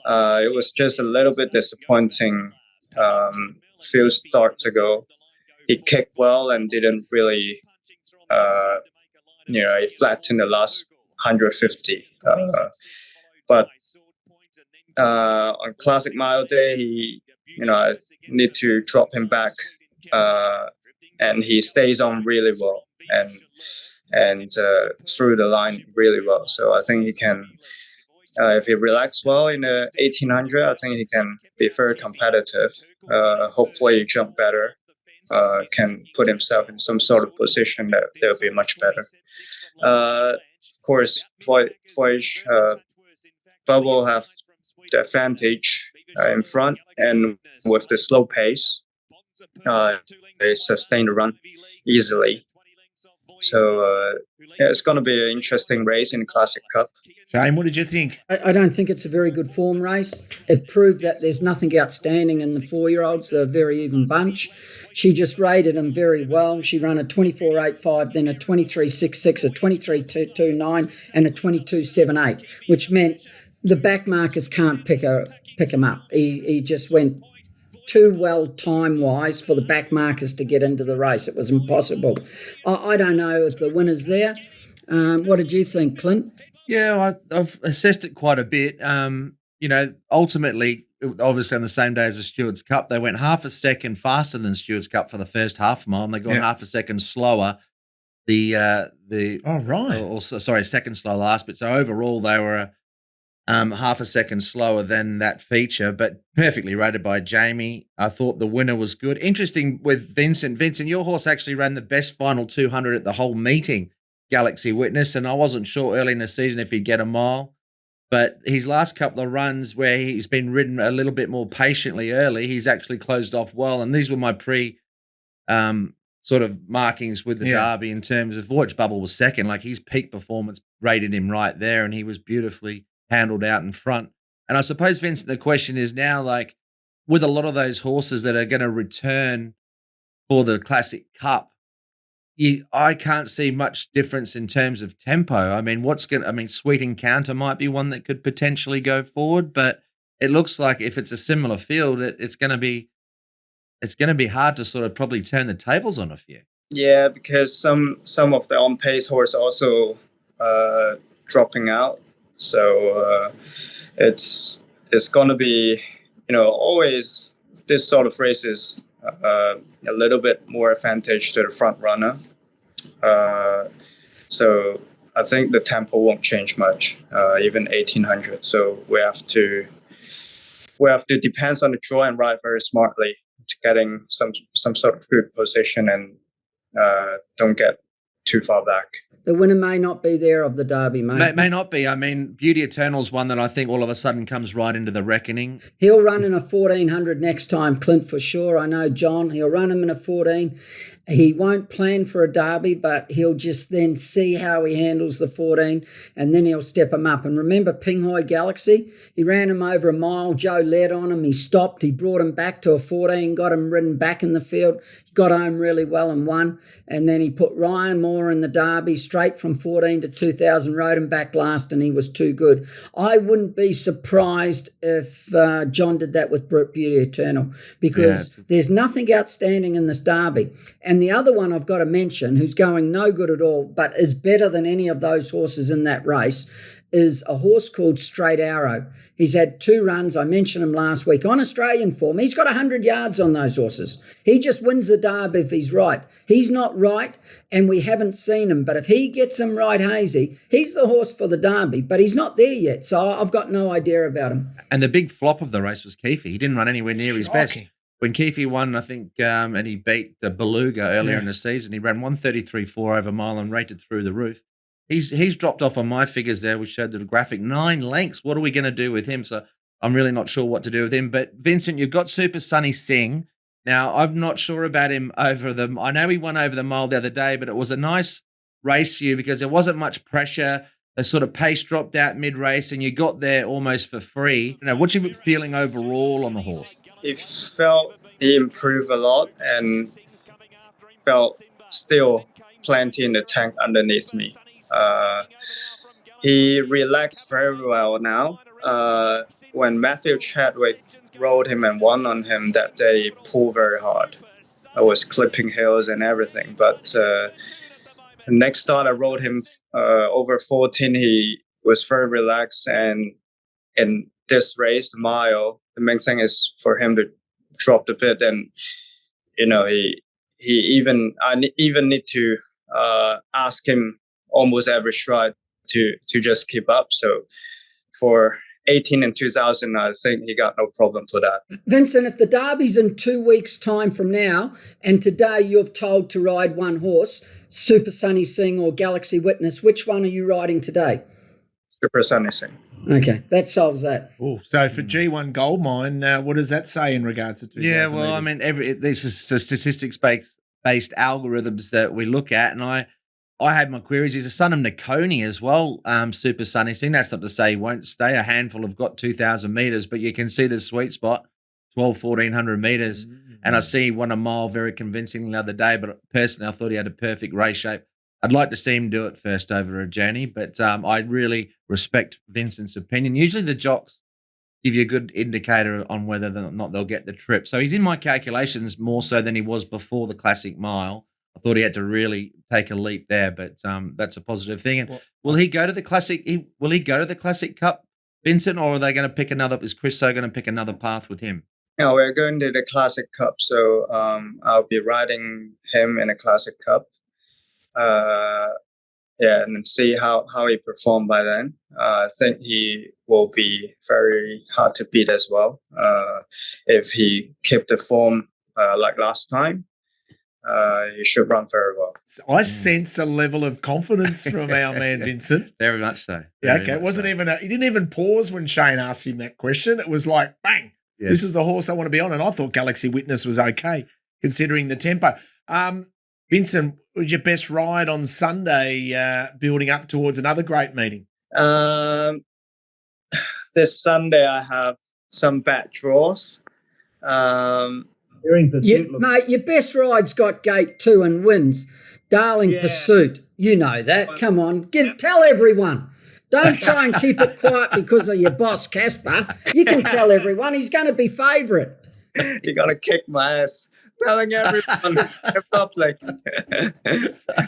It was just a little bit disappointing few starts ago. He kicked well and didn't really, he flattened the last 150. But on Classic Mile Day, I need to drop him back, and he stays on really well and through the line really well. So I think he can, if he relaxes well in the 1800, I think he can be very competitive. Hopefully, jump better. Can put himself in some sort of position that'll be much better. Of course, Voyage Bubble have the advantage in front, and with the slow pace, they sustain the run easily. So it's going to be an interesting race in the Classic Cup. Shane, what did you think? I don't think it's a very good form race. It proved that there's nothing outstanding in the 4-year-olds. They're a very even bunch. She just rated them very well. She ran a 24.85, then a 23.66, a 23.29, and a 22.78, which meant the back markers can't pick him up. He just went too well time-wise for the back markers to get into the race. It was impossible. I don't know if the winner's there. What did you think, Clint? Yeah, I've assessed it quite a bit. Ultimately, obviously on the same day as the Stewards Cup, they went half a second faster than Stewards Cup for the first half mile, and they got half a second slower. Second slow last bit. So overall, they were half a second slower than that feature, but perfectly rated by Jamie. I thought the winner was good. Interesting with Vincent. Vincent, your horse actually ran the best final 200 at the whole meeting, Galaxy Witness, and I wasn't sure early in the season if he'd get a mile, but his last couple of runs where he's been ridden a little bit more patiently early, he's actually closed off well, and these were my sort of markings with the Derby in terms of Voyage Bubble was second. Like, his peak performance rated him right there, and he was beautifully handled out in front. And I suppose, Vincent, the question is now, like, with a lot of those horses that are going to return for the Classic Cup, I can't see much difference in terms of tempo. I mean, Sweet Encounter might be one that could potentially go forward, but it looks like if it's a similar field, it's going to be hard to sort of probably turn the tables on a few. Yeah, because some of the on-pace horse also dropping out. So it's going to be, always this sort of races a little bit more advantage to the front runner. So I think the tempo won't change much, even 1800. So we have to depend on the draw and ride very smartly to getting some sort of good position and don't get too far back. The winner may not be there of the Derby, mate. May not be. I mean, Beauty Eternal's one that I think all of a sudden comes right into the reckoning. He'll run in a 1400 next time, Clint, for sure. I know John. He'll run him in a 14. He won't plan for a Derby, but he'll just then see how he handles the 14, and then he'll step him up. And remember Pinghoy Galaxy? He ran him over a mile. Joe led on him. He stopped. He brought him back to a 14, got him ridden back in the field. He got home really well and won. And then he put Ryan Moore in the Derby straight from 14 to 2000, rode him back last, and he was too good. I wouldn't be surprised if John did that with Beauty Eternal, because there's nothing outstanding in this Derby. And And the other one I've got to mention, who's going no good at all, but is better than any of those horses in that race, is a horse called Straight Arrow. He's had 2 runs. I mentioned him last week on Australian form. He's got 100 yards on those horses. He just wins the Derby if he's right. He's not right, and we haven't seen him. But if he gets him right, Hazy, he's the horse for the Derby, but he's not there yet. So I've got no idea about him. And the big flop of the race was Keefe. He didn't run anywhere near his best. When Keefe won, I think, and he beat the Beluga earlier in the season, he ran 133.4 over a mile and rated through the roof. He's dropped off on my figures there. We showed the graphic, 9 lengths. What are we going to do with him? So I'm really not sure what to do with him. But Vincent, you've got Super Sunny Singh. Now, I'm not sure about him over the. I know he won over the mile the other day, but it was a nice race for you because there wasn't much pressure. The sort of pace dropped out mid-race, and you got there almost for free. What's your feeling overall on the horse? It felt he improved a lot and felt still plenty in the tank underneath me. He relaxed very well now. When Matthew Chadwick rode him and won on him that day, he pulled very hard. I was clipping hills and everything. But the next start I rode him over 14, he was very relaxed. And in this race, the mile, the main thing is for him to drop the bit. And, I even need to ask him almost every stride to just keep up. So for 18 and 2000, I think he got no problem for that. Vincent, if the Derby's in 2 weeks' time from now, and today you've told to ride one horse, Super Sunny Singh or Galaxy Witness, which one are you riding today? Super Sunny Singh. Okay, that solves that. Oh, so for G1 Goldmine, what does that say in regards to 2000 Yeah, well, metres? I mean, this is statistics-based algorithms that we look at, and I had my queries. He's a son of Nicone as well, Super Sunny Singh. That's not to say he won't stay. A handful have got 2,000 metres, but you can see the sweet spot, 1,400 metres. And I see he won a mile very convincingly the other day, but personally I thought he had a perfect race shape. I'd like to see him do it first over a journey, but I really respect Vincent's opinion. Usually the jocks give you a good indicator on whether or not they'll get the trip. So he's in my calculations more so than he was before the Classic Mile. I thought he had to really take a leap there, but that's a positive thing. And will he go to the Classic? Will he go to the Classic Cup, Vincent, or are they going to pick another? Is Chris So going to pick another path with him? No, we're going to the Classic Cup, so I'll be riding him in a Classic Cup. And see how he performed by then. I think he will be very hard to beat as well. If he kept the form like last time, he should run very well. I sense a level of confidence from our man Vincent. Very much so. Yeah, okay. It wasn't even he didn't even pause when Shane asked him that question. It was like, bang, This is the horse I want to be on. And I thought Galaxy Witness was okay, considering the tempo. Vincent, was your best ride on Sunday building up towards another great meeting? This Sunday I have some bad draws. Mate, your best ride's got gate 2 and wins. Darling Pursuit. You know that. Come on. Tell everyone. Don't try and keep it quiet because of your boss, Casper. You can tell everyone he's going to be favourite. You're going to kick my ass. Telling everyone in public.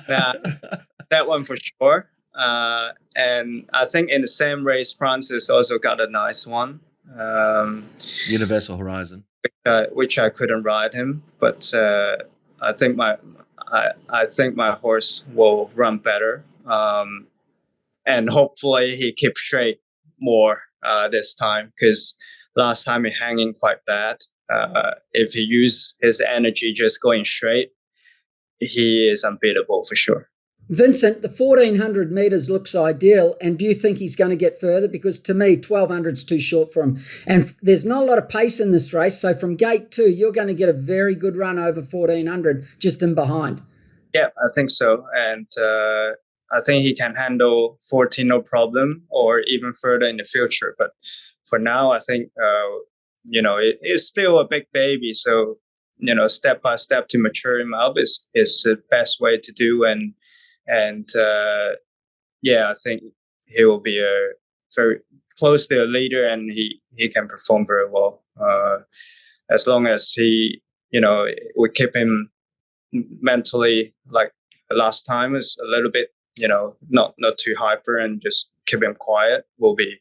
That one for sure. And I think in the same race, Francis also got a nice one. Universal Horizon. Which I couldn't ride him, but I think my horse will run better, and hopefully he keeps straight more this time, because last time he hanging quite bad. If he used his energy just going straight, he is unbeatable for sure. Vincent, the 1,400 metres looks ideal, and do you think he's going to get further? Because to me, 1,200 is too short for him. And there's not a lot of pace in this race, so from gate 2, you're going to get a very good run over 1,400 just in behind. Yeah, I think so. And I think he can handle 14 no problem, or even further in the future. But for now, I think, it is still a big baby. So, step by step to mature him up is the best way to do. And I think he will be very close to a leader, and he can perform very well. As long as we keep him mentally, like the last time, is a little bit, not too hyper, and just keep him quiet will be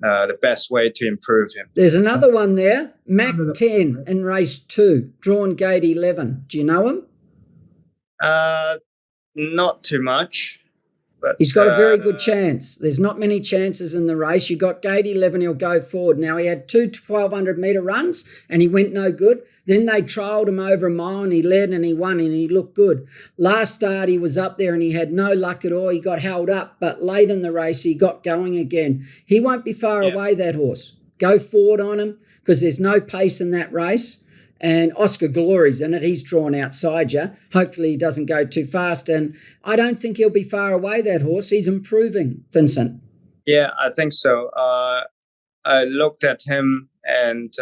the best way to improve him. There's another one there, Mac 10 in race 2, drawn gate 11. Do you know him? Not too much. But, he's got a very good chance. There's not many chances in the race. You got gate 11, he'll go forward. Now, he had 2 1,200-metre runs and he went no good. Then they trialled him over a mile and he led and he won and he looked good. Last start, he was up there and he had no luck at all. He got held up, but late in the race, he got going again. He won't be far away, that horse. Go forward on him because there's no pace in that race. And Oscar Glory's in it. He's drawn outside you. Hopefully he doesn't go too fast. And I don't think he'll be far away, that horse. He's improving, Vincent. Yeah, I think so. I looked at him and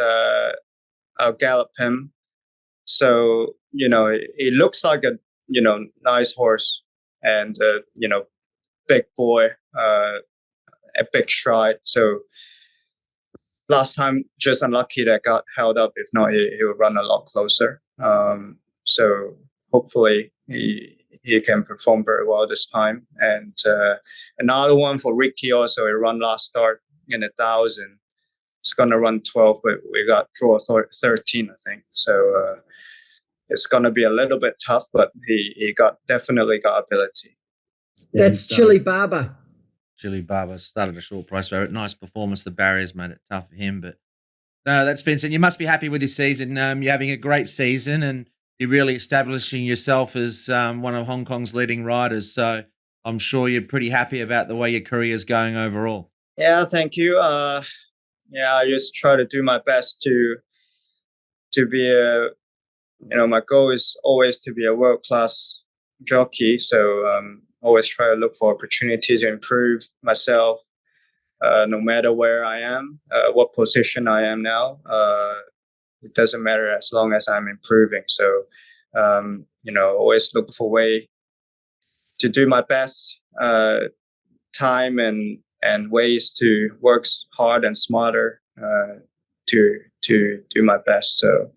I'll gallop him. So, he looks like a, nice horse and, big boy, a big stride. So, last time, just unlucky that got held up. If not, he would run a lot closer. So hopefully he can perform very well this time. And another one for Ricky also. He run last start in 1,000. It's gonna run 12, but we got draw 13, I think. So it's gonna be a little bit tough, but he definitely got ability. That's Chili Barber. Chili Barber started a short price favorite. Nice performance. The barriers made it tough for him. But no, that's Vincent. You must be happy with this season. You're having a great season and you're really establishing yourself as one of Hong Kong's leading riders. So I'm sure you're pretty happy about the way your career is going overall. Yeah, thank you. I just try to do my best to be my goal is always to be a world-class jockey. So, always try to look for opportunity to improve myself, no matter where I am, what position I am now. It doesn't matter as long as I'm improving. So, always look for a way to do my best, time and ways to work hard and smarter to do my best. So,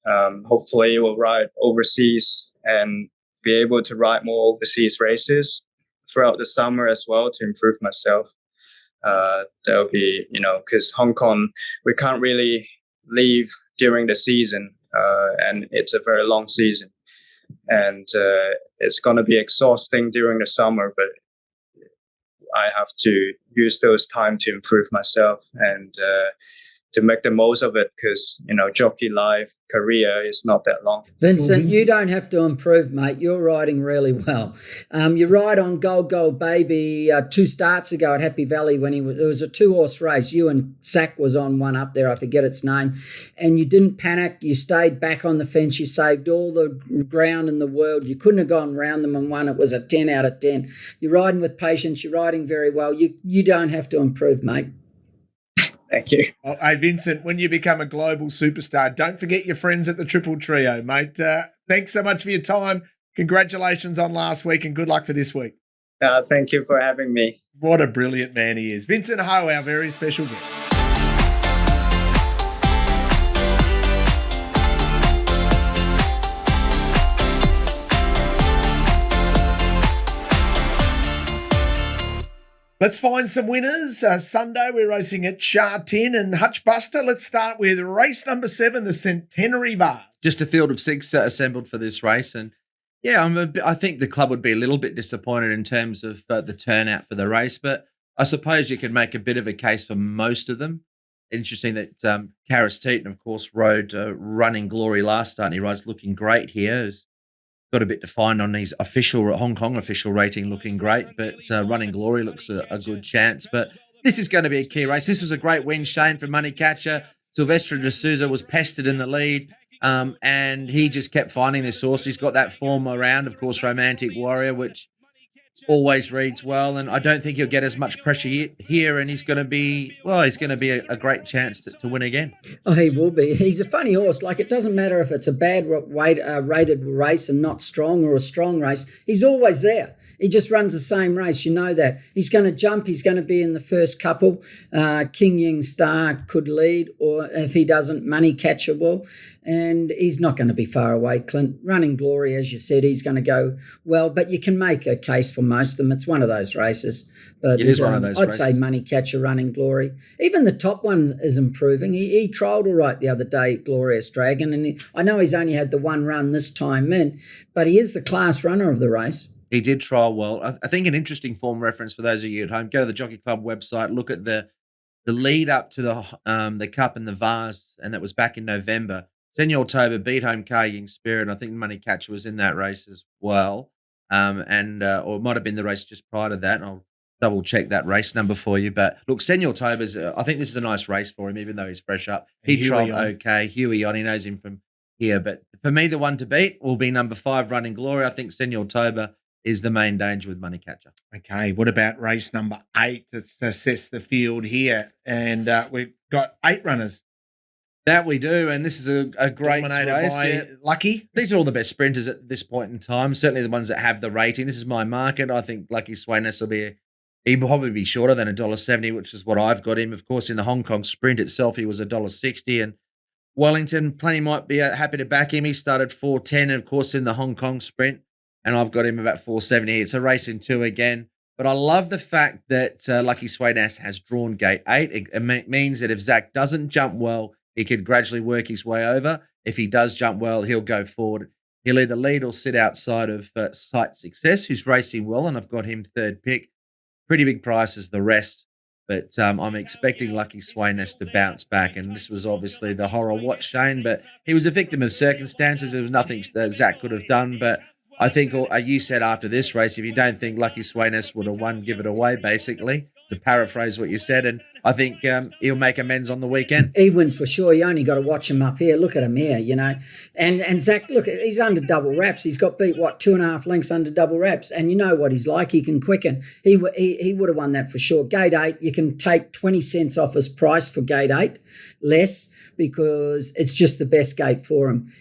hopefully, we'll ride overseas and be able to ride more overseas races throughout the summer as well to improve myself. That'll be, because Hong Kong, we can't really leave during the season, and it's a very long season. And it's going to be exhausting during the summer, but I have to use those time to improve myself and to make the most of it because, jockey life, career is not that long. Vincent, you don't have to improve, mate. You're riding really well. You ride on Gold Baby 2 starts ago at Happy Valley when it was a 2-horse race. You and Sack was on one up there. I forget its name. And you didn't panic. You stayed back on the fence. You saved all the ground in the world. You couldn't have gone round them and won. It was a 10 out of 10. You're riding with patience. You're riding very well. You don't have to improve, mate. Thank you. Oh, hey, Vincent, when you become a global superstar, don't forget your friends at the Triple Trio, mate. Thanks so much for your time. Congratulations on last week and good luck for this week. Thank you for having me. What a brilliant man he is. Vincent Ho, our very special guest. Let's find some winners. Sunday, we're racing at Sha Tin and Hutch Buster. Let's start with race number 7, the Centenary Vase. Just a field of 6 assembled for this race. And yeah, I think the club would be a little bit disappointed in terms of the turnout for the race, but I suppose you could make a bit of a case for most of them. Interesting that Karis Teaton, of course, rode Running Glory last start, and he rides looking great here. He's got a bit to find on his Hong Kong official rating, looking great, but Running Glory looks a good chance. But this is going to be a key race. This was a great win, Shane, for Money Catcher. Silvestre de Souza was pestered in the lead, and he just kept finding this horse. He's got that form around, of course, Romantic Warrior, which always reads well, and I don't think he'll get as much pressure here, and he's going to be a great chance to win again. Oh, he will be. He's a funny horse. Like, it doesn't matter if it's a bad rated race and not strong, or a strong race. He's always there. He just runs the same race. You know that. He's going to jump. He's going to be in the first couple. King Ying Star could lead, or if he doesn't, Money Catcher will. And he's not going to be far away, Clint. Running Glory, as you said, he's going to go well, but you can make a case for most of them. It's one of those races. But it is one of those I'd races. say Money Catcher, Running Glory. Even the top one is improving. He trialled all right the other day, Glorious Dragon, and I know he's only had the one run this time in, but he is the class runner of the race. He did trial well. I think an interesting form reference for those of you at home, go to the Jockey Club website, look at the lead up to the Cup and the Vase, and that was back in November. Senor Toba beat home Carrying Spirit. I think Money Catcher was in that race as well. Or it might have been the race just prior to that. I'll double check that race number for you. But look, Senor Toba's, I think this is a nice race for him, even though he's fresh up. He trialled okay. Huey on, he knows him from here. But for me, the one to beat will be number 5, Running Glory. I think Senor Toba is the main danger with Money Catcher. Okay, what about race number 8 to assess the field here? And we've got 8 runners. That we do, and this is a great Dominated race. by Lucky. These are all the best sprinters at this point in time. Certainly the ones that have the rating. This is my market. I think Lucky Sweyness he'll probably be shorter than $1.70, which is what I've got him. Of course, in the Hong Kong Sprint itself, he was $1.60, and Wellington, plenty might be happy to back him. He started 4.10, of course, in the Hong Kong Sprint, and I've got him about 4.70. It's a race in 2 again. But I love the fact that Lucky Sweyness has drawn gate 8. It means that if Zach doesn't jump well, he could gradually work his way over. If he does jump well, he'll go forward. He'll either lead or sit outside of Sight Success, who's racing well, and I've got him 3rd pick. Pretty big price as the rest, but I'm expecting Lucky Sweyness to bounce back, and this was obviously the horror watch, Shane, but he was a victim of circumstances. There was nothing that Zach could have done, but I think you said after this race, if you don't think Lucky Sweyness would have won, give it away, basically, to paraphrase what you said. And I think he'll make amends on the weekend. He wins for sure. You only got to watch him up here. Look at him here, you know. And Zach, look, he's under double wraps. He's got beat, 2.5 lengths under double wraps. And you know what he's like. He can quicken. He would have won that for sure. Gate 8, you can take 20 cents off his price for gate 8, less, because it's just the best gate for him.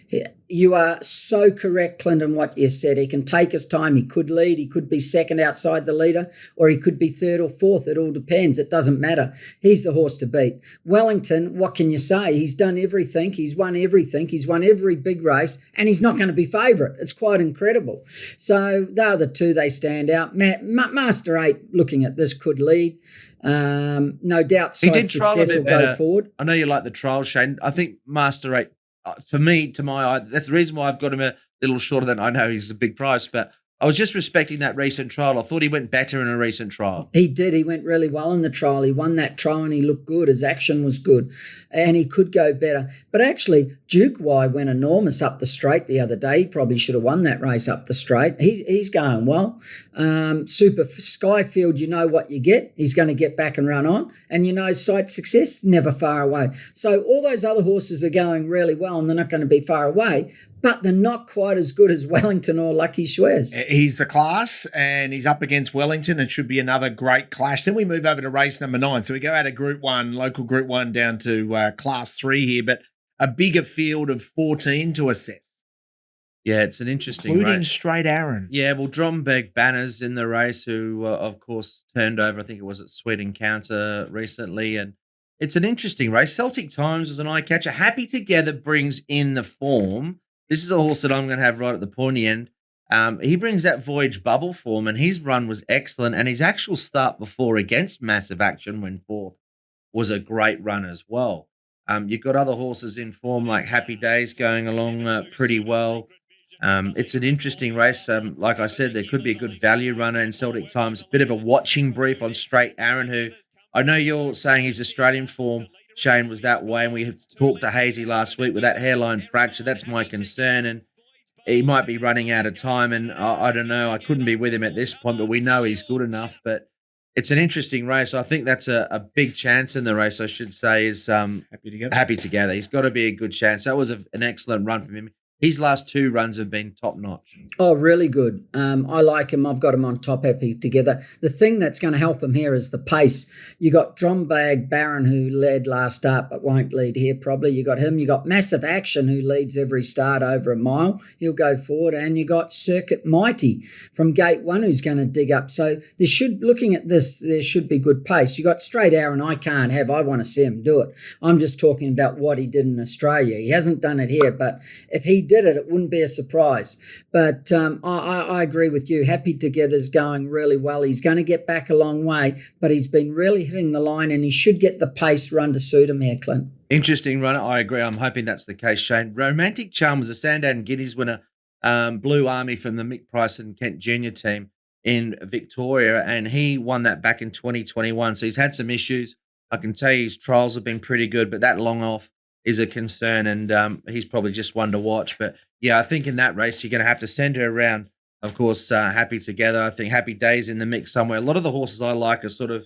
You are so correct, Clinton, what you said. He can take his time. He could lead. He could be second outside the leader, or he could be 3rd or 4th. It all depends. It doesn't matter. He's the horse to beat. Wellington, what can you say? He's done everything. He's won everything. He's won every big race, and he's not going to be favourite. It's quite incredible. So they're the 2 they stand out. Master 8, looking at this, could lead. No doubt Sight Success will go forward. I know you like the trial, Shane. I think Master 8, for me, to my eye, that's the reason why I've got him a little shorter than I know he's a big price, but I was just respecting that recent trial. I thought he went better in a recent trial. He did. He went really well in the trial. He won that trial and he looked good. His action was good and he could go better. But actually, Duke Y went enormous up the straight the other day. He probably should have won that race up the straight. He's going well. Super Skyfield, you know what you get. He's going to get back and run on. And you know, Sight Success, never far away. So all those other horses are going really well and they're not going to be far away, but they're not quite as good as Wellington or Lucky Schwers. He's the class, and he's up against Wellington. It should be another great clash. Then we move over to race number 9. So we go out of Group 1, local Group 1, down to Class 3 here, but a bigger field of 14 to assess. Yeah, it's an interesting including race. Straight Aaron. Yeah, well, Dromberg Banners in the race, who, of course, turned over, I think it was at Sweet Encounter recently, and it's an interesting race. Celtic Times was an eye catcher. Happy Together brings in the form. This is a horse that I'm going to have right at the pointy end. He brings that Voyage Bubble form, and his run was excellent. And his actual start before against Massive Action when 4th was a great run as well. You've got other horses in form like Happy Days going along pretty well. It's an interesting race. Like I said, there could be a good value runner in Celtic Times. Bit of a watching brief on Straight Aaron, who I know you're saying his Australian form, Shane, was that way, and we talked to Hazy last week with that hairline fracture. That's my concern, and he might be running out of time, and I don't know. I couldn't be with him at this point, but we know he's good enough. But it's an interesting race. I think that's a big chance in the race, I should say, is Happy Together. He's got to be a good chance. That was an excellent run from him. his last 2 runs have been top notch. Oh, really good. I like him. I've got him on top happy together. The thing that's going to help him here is the pace. You got Drombag Baron, who led last start but won't lead here probably. You got him. You got Massive Action, who leads every start over a mile. He'll go forward. And you got Circuit Mighty from Gate 1, who's going to dig up. So looking at this, there should be good pace. You got Straight Arrow, and I want to see him do it. I'm just talking about what he did in Australia. He hasn't done it here, but if he did it wouldn't be a surprise. But I agree with you. Happy Together's going really well. He's going to get back a long way, but he's been really hitting the line, and he should get the pace run to suit him here, Clint. Interesting runner. I agree. I'm hoping that's the case, Shane. Romantic Charm was a Sandown Guineas winner, Blue Army from the Mick Price and Kent Junior team in Victoria, and he won that back in 2021. So he's had some issues. I can tell you his trials have been pretty good, but that long off is a concern, and he's probably just one to watch. But yeah, I think in that race, you're going to have to send her around. Of course, Happy Together. I think Happy Days in the mix somewhere. A lot of the horses I like are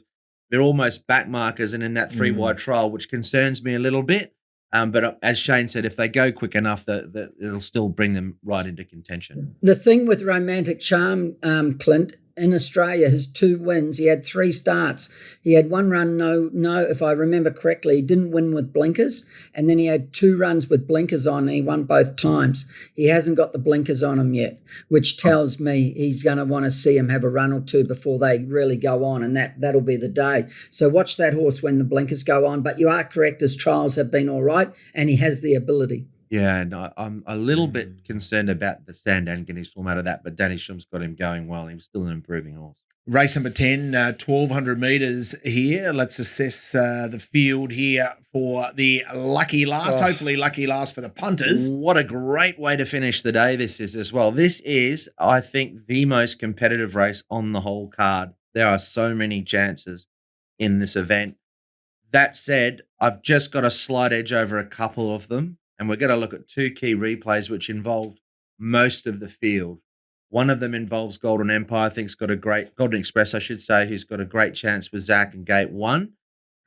they're almost back markers and in that 3-wide trial, which concerns me a little bit. But as Shane said, if they go quick enough, that it'll still bring them right into contention. The thing with Romantic Charm, Clint, in Australia, his 2 wins, he had 3 starts. He had 1 run, no, if I remember correctly, he didn't win with blinkers. And then he had 2 runs with blinkers on, and he won both times. He hasn't got the blinkers on him yet, which tells me he's going to want to see him have a run or 2 before they really go on, and that'll be the day. So watch that horse when the blinkers go on. But you are correct, his trials have been all right, and he has the ability. Yeah, and I'm a little bit concerned about the Sandown Guineas form out of that, but Danny Shum's got him going well. He was still an improving horse. Race number 10, 1,200 metres here. Let's assess the field here for the lucky last. Hopefully lucky last for the punters. What a great way to finish the day this is as well. This is, I think, the most competitive race on the whole card. There are so many chances in this event. That said, I've just got a slight edge over a couple of them. And we're going to look at 2 key replays which involved most of the field. One of them involves Golden Empire. I think it's got a great Golden Express, I should say, who's got a great chance with Zach and Gate 1.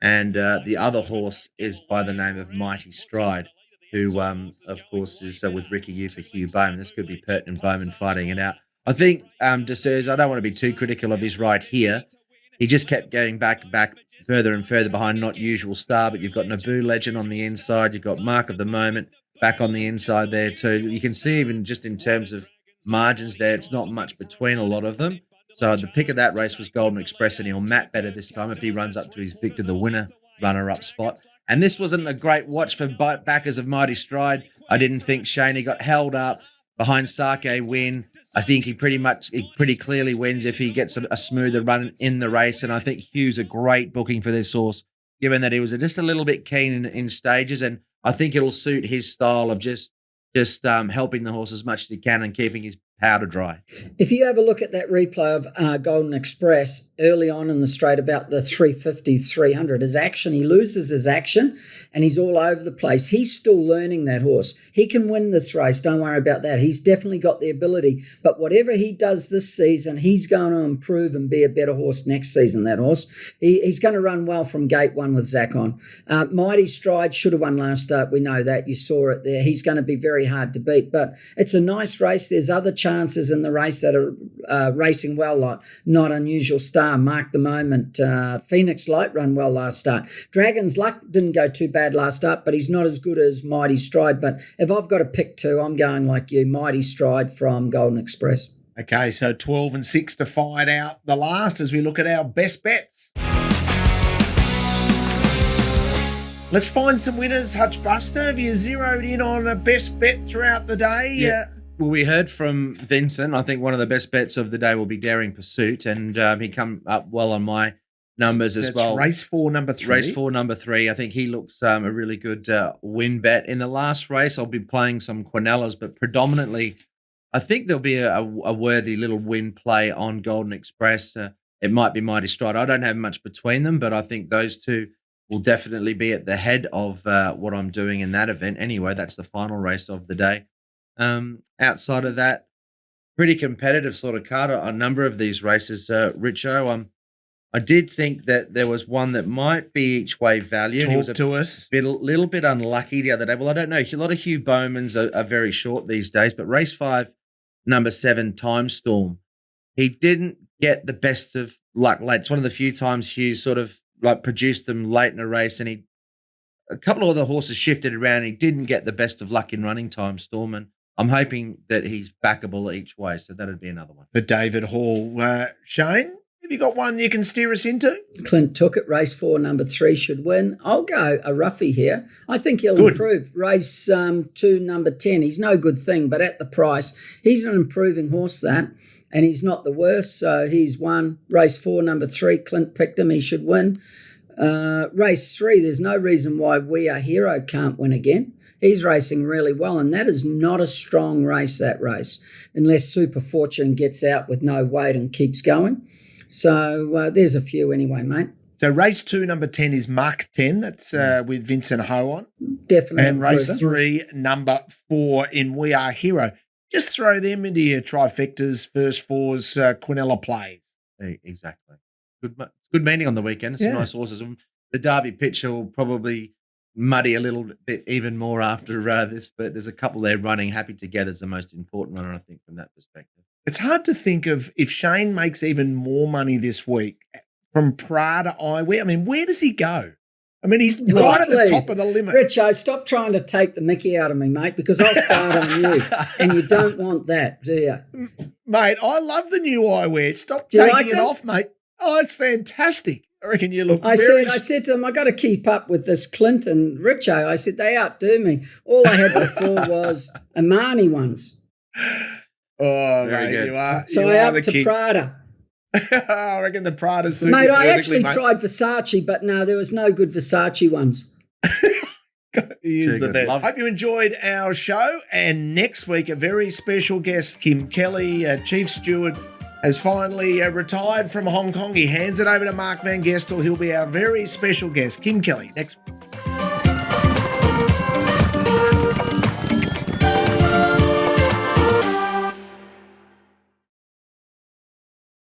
And the other horse is by the name of Mighty Stride, who, of course, is with Ricky U for Hugh Bowman. This could be Purton and Bowman fighting it out. I think De Serge, I don't want to be too critical of his ride here. He just kept going back further and further behind Not Usual Star, but you've got Naboo Legend on the inside. You've got Mark of the Moment back on the inside there too. You can see even just in terms of margins there, it's not much between a lot of them. So the pick of that race was Golden Express, and he'll mat better this time if he runs up to his Victor the Winner runner-up spot. And this wasn't a great watch for backers of Mighty Stride. I didn't think Shaney got held up behind Sake win. I think he pretty clearly wins if he gets a smoother run in the race. And I think Hugh's a great booking for this horse, given that he was just a little bit keen in stages. And I think it'll suit his style of just helping the horse as much as he can and keeping his powder dry. If you have a look at that replay of Golden Express early on in the straight about the 350, 300, his action, he loses his action and he's all over the place. He's still learning, that horse. He can win this race. Don't worry about that. He's definitely got the ability. But whatever he does this season, he's going to improve and be a better horse next season, that horse. He's going to run well from Gate 1 with Zach on. Mighty Stride should have won last start. We know that. You saw it there. He's going to be very hard to beat. But it's a nice race. There's other chances in the race that are racing well, like Not Unusual Star, Mark the Moment, Phoenix Light run well last start. Dragon's Luck didn't go too bad last start, but he's not as good as Mighty Stride. But if I've got to pick 2, I'm going like you, Mighty Stride from Golden Express. Okay, so 12 and 6 to find out the last as we look at our best bets. Let's find some winners. Hutch Buster, have you zeroed in on a best bet throughout the day? Yeah. Well, we heard from Vincent. I think one of the best bets of the day will be Daring Pursuit, and he come up well on my numbers as well. Race 4, number 3. Race 4, number 3. I think he looks a really good win bet. In the last race, I'll be playing some Quinellas, but predominantly, I think there'll be a worthy little win play on Golden Express. It might be Mighty Stride. I don't have much between them, but I think those 2 will definitely be at the head of what I'm doing in that event. Anyway, that's the final race of the day. Outside of that, pretty competitive sort of card. A number of these races, Richo. I did think that there was one that might be each way value. And he was Talk to us. little bit unlucky the other day. Well, I don't know. A lot of Hugh Bowmans are very short these days, but race 5, number 7, Time Storm, he didn't get the best of luck late. It's one of the few times Hugh sort of like produced them late in a race, and a couple of other horses shifted around. He didn't get the best of luck in running Time Storm, and I'm hoping that he's backable each way. So that'd be another one. For David Hall. Shane, have you got one you can steer us into? Clint took it. Race 4, number 3 should win. I'll go a roughie here. I think he'll improve. Race 2, number 10. He's no good thing, but at the price, he's an improving horse, that. And he's not the worst, so he's won. Race 4, number 3, Clint picked him. He should win. Race 3, there's no reason why We Are Hero can't win again. He's racing really well, and that is not a strong race, that race, unless Super Fortune gets out with no weight and keeps going. So there's a few anyway, mate. So race 2, number 10 is Mark 10. That's with Vincent Ho on. Definitely. And race 3, number 4 in We Are Hero. Just throw them into your trifectas, first fours, Quinella plays. Exactly. Good meeting on the weekend. Some nice horses. The Derby picture will probably muddy a little bit even more after this, but there's a couple there running happy together is the most important runner, I think, from that perspective. It's hard to think of if Shane makes even more money this week from Prada Eyewear. I mean, where does he go? I mean, he's right at the top of the limit. Richo, stop trying to take the mickey out of me, mate, because I'll start on you, and you don't want that, do you? Mate, I love the new eyewear. Stop taking it off, mate. Oh, it's fantastic. I reckon you look I said to them, I got to keep up with this Clint and Richo. I said, they outdo me. All I had before was Armani ones. Oh, very mate, good. you are. So you I are upped the to king. Prada. I reckon the Prada's suit Mate, you I perfectly, actually mate. tried Versace, but no, there was no good Versace ones. He is Too the good. best. Love it. Hope you enjoyed our show. And next week, a very special guest, Kim Kelly, Chief Steward, has finally retired from Hong Kong. He hands it over to Mark Van Gestel. He'll be our very special guest, Kim Kelly, next week.